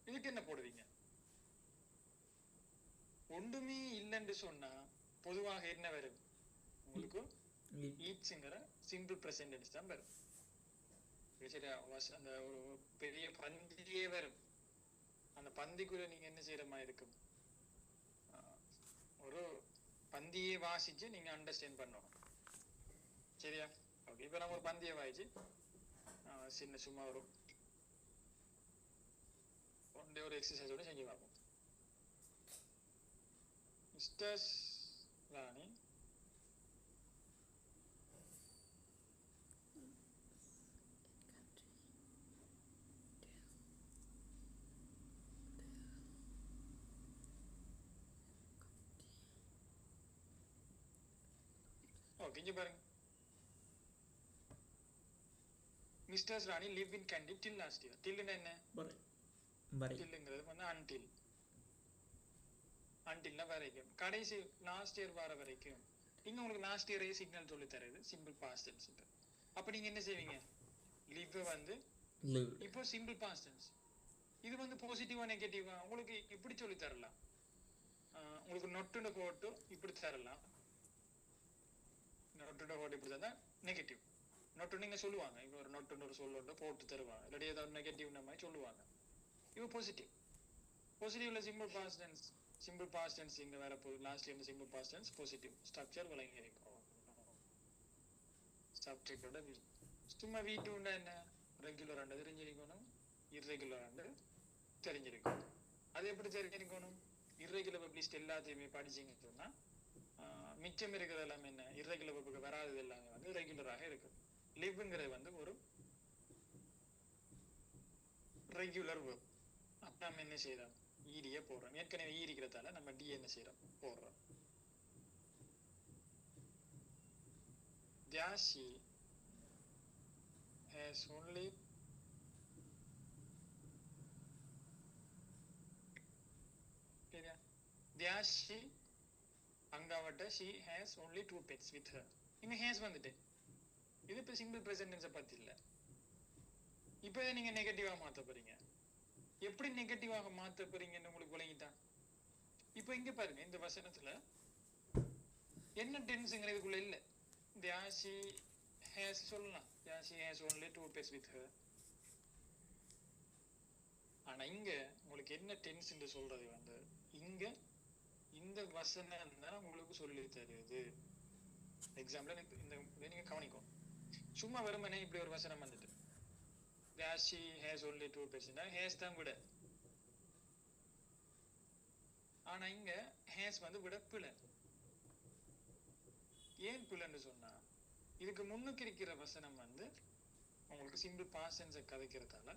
இதுக்கு என்ன போடுவீங்க? ஒன்றுமே இல்லைன்னு சொன்னா பொதுவாக என்ன வரும் உங்களுக்கு, ஈட்ஸ்ங்கிற சிம்பிள் பிரசன்ட் டென்ஸ் தான் வரும். அந்த ஒரு பெரிய பந்தியே வரும். அந்த பந்திக்குள்ள நீங்க என்ன செய்யற மாதிரி இருக்கும், ஒரு பந்தியை வாசிச்சு நீங்க அண்டர்ஸ்டாண்ட் பண்ணணும். சரியா? ஓகே, இப்ப நம்ம ஒரு பந்தியை வாசிச்சு சின்ன சும்மா ஒரு ஒரு எக்ஸசைஸோட செஞ்சு பார்ப்போம். மிஸ்டர்ஸ் ராணி ஓகே, இங்க பாருங்க. Mister's Rani live in Kandy till last year. till என்ன tillங்கிறது வந்து until, untilனா வரைக்கும், கடைசி லாஸ்ட் இயர் வர வரைக்கும். இங்க உங்களுக்கு லாஸ்ட் இயரே சிக்னல் சொல்லி தருது சிம்பிள் பாஸ்ட் டென்ஸ். அப்ப நீங்க என்ன செய்வீங்க, live வந்து இப்போ சிம்பிள் பாஸ்ட் டென்ஸ். இது வந்து பாசிட்டிவா நெகட்டிவா உங்களுக்கு இப்படி சொல்லி தரலாம். உங்களுக்கு நொட்டுன கோட்டு இப்படி தரலாம், நொட்டுன கோட்டு இப்படி தந்தா நெகட்டிவ். நொட்டு நீங்க சொல்லுவாங்க, இங்க ஒரு நொட்டுன்னு ஒரு சொல்லு போட்டு தருவாங்க, இல்லாட்டி ஏதாவது நெகட்டிவ் மாதிரி சொல்லுவாங்க. இது பாசிட்டிவ். பாசிட்டிவ்ல simple past tense, simple past tense இங்க வர போகுது. Last year simple past tense positive structure விளங்கி இருக்கும். சப்ஜெக்டோட வி, சும்மா V2ன்னா என்ன, ரெகுலர் ஆண்டு தெரிஞ்சிருக்கணும், இர்ரெகுலர் ஆண்டு தெரிஞ்சிருக்கணும். அது எப்படி தெரிஞ்சிருக்கணும், இர்ரெகுலர் வெப் லிஸ்ட் எல்லாத்தையுமே படிச்சீங்கன்னு சொன்னா மிச்சம் இருக்கிறது எல்லாமே என்ன, இர்ரெகுலர் வெப்புக்கு வராதது எல்லாமே வந்து ரெகுலராக இருக்கு. லிவ்ங்கிறது வந்து ஒரு ரெகுலர் வெப். அப்ப நம்ம என்ன செய்யறோம், ஈடிய போடுறோம். ஏற்கனவே ஈடிக்கிறதால நம்ம டி என்ன செய்யறோம், போடுறோம். She has only she அங்கவட்ட she has only 2 pets with her. இங்க has வந்துட்டு இது இப்ப சிம்பிள் பிரசன்ட் டென்ஸை பத்தி இல்ல. இப்போ இதை நீங்க நெகட்டிவா மாத்த போறீங்க. எப்படி நெகட்டிவாக மாத்த போறீங்கன்னு உங்களுக்கு விளங்கிட்டான். இப்போ இங்க பாருங்க, இந்த வசனத்துல என்ன டென்ஸ்ங்கிற இதுக்குள்ள இல்ல. she has சொல்லலாம், she has only 2 pets with her. ஆனா இங்க உங்களுக்கு என்ன டென்ஸ் என்று சொல்றது வந்து இங்க இந்த வசனம் தான் உங்களுக்கு சொல்லி தருது. எக்ஸாம்பிள் இந்த நீங்க கவனிக்கும். சும்மா வெறுமனே இப்படி ஒரு வசனம் வந்துட்டு she has only 2 pets has தான் விட. ஆனா இங்க has வந்து விட பிழை. ஏன் பிள்ளைன்னு சொன்னா இதுக்கு முன்னுக்கு இருக்கிற வசனம் வந்து உங்களுக்கு சிம்பிள் பாஸ்ட் டென்ஸை கதைக்கிறதால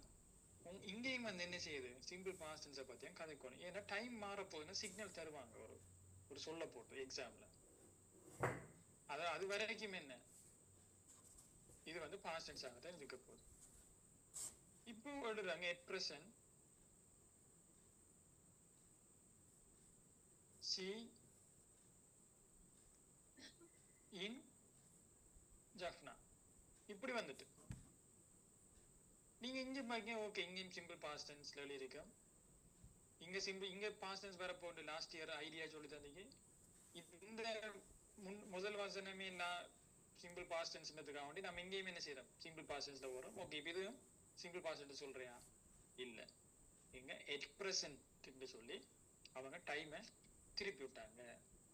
இங்கேயும் வந்து என்ன செய்யுது, சிம்பிள் பாஸ்ட் டென்ஸை பத்தியும் கதைக்கணும். ஏன்னா டைம் மாற போகுதுன்னா சிக்னல் தருவாங்க ஒரு சொல்ல போட்டு எக்ஸாம்ல. அதான் அது வரைக்கும் என்ன, இது வந்து பாஸ்ட் டென்ஸாக தான் இருக்க போகுது. இப்போ எழுதுறாங்க at present she in Jaffna இப்படி வந்துட்டு நீங்க இங்க பாருங்க. ஓகே, இங்கேயும் சிம்பிள் பாஸ்ட் டென்ஸ்ல எழுதியிருக்கோம். இங்க சிம்பிள் இங்க பாஸ்ட் டென்ஸ் வர போகுது லாஸ்ட் இயர் ஐடியா சொல்லி தந்தீங்க இந்த முதல் வசனமே நான் சிம்பிள் பாஸ்ட் டென்ஸ்ன்றதுக்காக வேண்டி நம்ம எங்கேயுமே என்ன செய்யறோம் சிம்பிள் பாஸ்ட் டென்ஸ்ல வரும் ஓகே இப்போ இது சிம்பிள் பாஸ்ட் டென்ஸ் சொல்றியா இல்ல இங்க எட் பிரசன்ட் சொல்லி அவங்க டைமை திருப்பி விட்டாங்க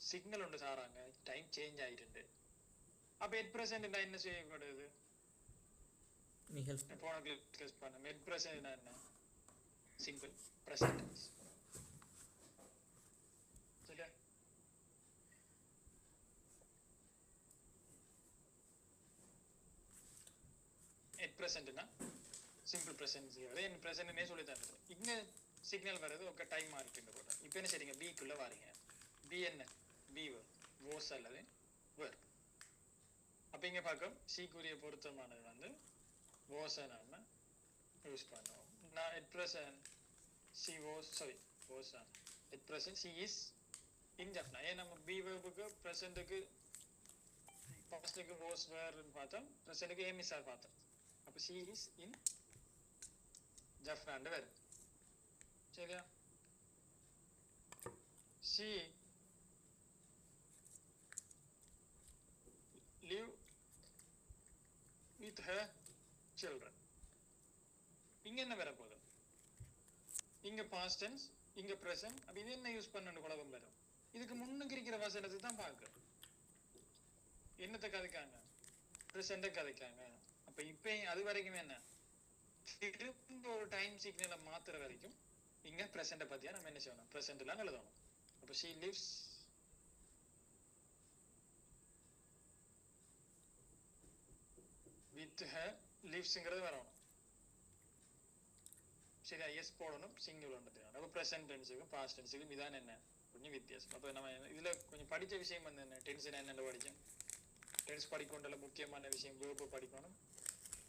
சிக்னல் ஒன்று சாராங்க டைம் சேஞ்ச் ஆயிருந்து அப்ப எட் பிரசன்ட் என்ன செய்யப்படுது போன கிளாஸ் பண்ண எட் பிரசன்ட் என்ன சிம்பிள் பிரசன்ட் டென்ஸ் சரியா எட் பிரசன்ட்னா சிம்பிள் பிரசன்ட் என் பிரசன்ட்னே சொல்லி தரது இங்க சிக்னல் வர்றது ஒரு டைம் மாறிட்டு போட இப்போ என்ன செய்றீங்க பிக்குள்ள வாரீங்க பி என்ன பி வோஸ் அல்லது வேர் அப்ப இங்க பார்க்கும் சீக்குரிய பொருத்தமானது வந்து வோஸை நாம யூஸ் பண்ணுவோம் நான் at present she was sorry was at present she is in Jaffna ஏன் நம்ம பி வேர்புக்கு பிரசன்ட்டுக்கு பாஸ்ட்டுக்கு வோஸ் வேர்னு பார்த்தோம் பிரசன்ட்டுக்கு ஏமிஸா பார்த்தோம் அப்ப சி இஸ் இன் ஜப்னாண்டு வேறு சரியா C live with her children இங்க என்ன வர போகுது இங்க past tense இங்க present அப்ப இது என்ன யூஸ் பண்ணனும் குழப்பம் வரும் இதுக்கு முன்னுக்கு இருக்கிற வசனத்தை தான் பார்க்க என்னத்தை கதைக்காங்க present கதைக்காங்க அப்ப இப்போ அது வரைக்கும் என்ன திரும்ப ஒரு டைம் சிக்னலை மாத்துற வரைக்கும் இங்க present பத்தியா நம்ம என்ன செய்யணும் present எல்லாம் எழுதணும் அப்ப she lives with her lives-ங்கிறது வரணும் சரியா எஸ் போடணும் சிங்கிள் ஒன்று அப்போ ப்ரெசன்ட் டென்ஸுக்கும் பாஸ்ட் டென்ஸுக்கும் இதான் என்ன கொஞ்சம் வித்தியாசம் அப்போ நம்ம இதுல கொஞ்சம் படிச்ச விஷயம் வந்து என்ன டென்ஷன் என்னென்ன படிச்சோம் டென்ஸ் படிக்கொண்டல முக்கியமான விஷயம் வேர்பு படிக்கணும்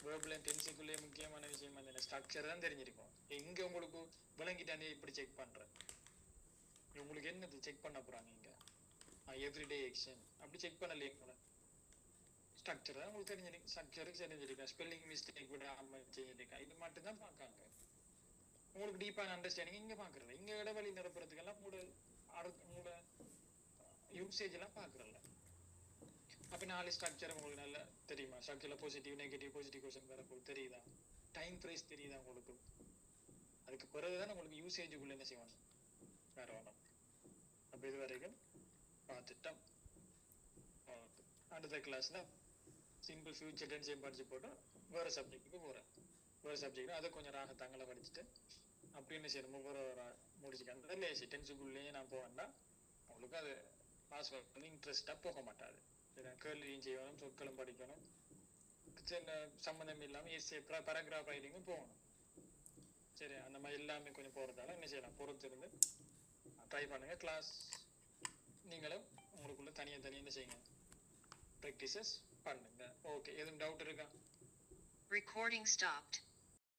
வேர்புல டென்ஸுக்குள்ளே முக்கியமான விஷயம் வந்து என்ன ஸ்ட்ரக்சர் தான் தெரிஞ்சிருக்கும் எங்க உங்களுக்கு விளங்கிட்டானே இப்படி செக் பண்றேன் உங்களுக்கு என்னது செக் பண்ண போறாங்க இங்க எவ்ரிடே ஆக்ஷன் அப்படி செக் பண்ணலையே கூட ஸ்ட்ரக்சர் தான் உங்களுக்கு தெரிஞ்சிருக்கு ஸ்ட்ரக்சருக்கு தெரிஞ்சிருக்கேன் ஸ்பெல்லிங் மிஸ்டேக் கூட செஞ்சிருக்கேன் இது மட்டும் தான் பார்க்காங்க உங்களுக்கு டீப்பான அண்டர்ஸ்டாண்டிங் இங்க பாக்குறது இங்க இடைவெளி நிரப்புறதுக்கெல்லாம் உங்களோட யூசேஜ் எல்லாம் பாக்குறல அப்ப 4 ஸ்ட்ரக்சர் உங்களுக்கு நல்லா தெரியுமா ஸ்ட்ரக்சர்ல பாசிட்டிவ் நெகட்டிவ் பாசிட்டிவ் கொஸ்டின் வரப்போகுது தெரியுதா டைம் பிரைஸ் தெரியுதா உங்களுக்கு அதுக்கு பிறகுதான் உங்களுக்கு யூசேஜுக்குள்ள என்ன செய்வாங்க வேற வேணும் அப்ப இது வரைக்கும் பார்த்துட்டோம் அடுத்த கிளாஸ்ல சிம்பிள் ஃபியூச்சர் டென்ஸையும் படிச்சு போட்டு வேற சப்ஜெக்ட்டுக்கு போறேன் வேற சப்ஜெக்ட் அதை கொஞ்சம் ராக தங்களை படிச்சுட்டு அப்படின்னு சரி முடிச்சுக்கேன் லேசி டென்ஸுக்குள்ளேயே நான் போவேன்டா உங்களுக்கு அது பாஸ் பண்ணி இன்ட்ரெஸ்டா போக மாட்டாது கேள்வியும் செய்யணும் சொற்களும் படிக்கணும் சம்மந்தம் இல்லாம எஸ்ஏ பேராகிராஃப் ரைட்டிங்கும் போகணும் சரி அந்த மாதிரி எல்லாமே கொஞ்சம் போறதால என்ன செய்யலாம் பொறுத்து இருந்து ட்ரை பண்ணுங்க கிளாஸ் நீங்களும் உங்களுக்குள்ள தனியா என்ன செய்யுங்க practices பண்ணுங்க ஓகே எதுவும் டவுட் இருக்கா recording stopped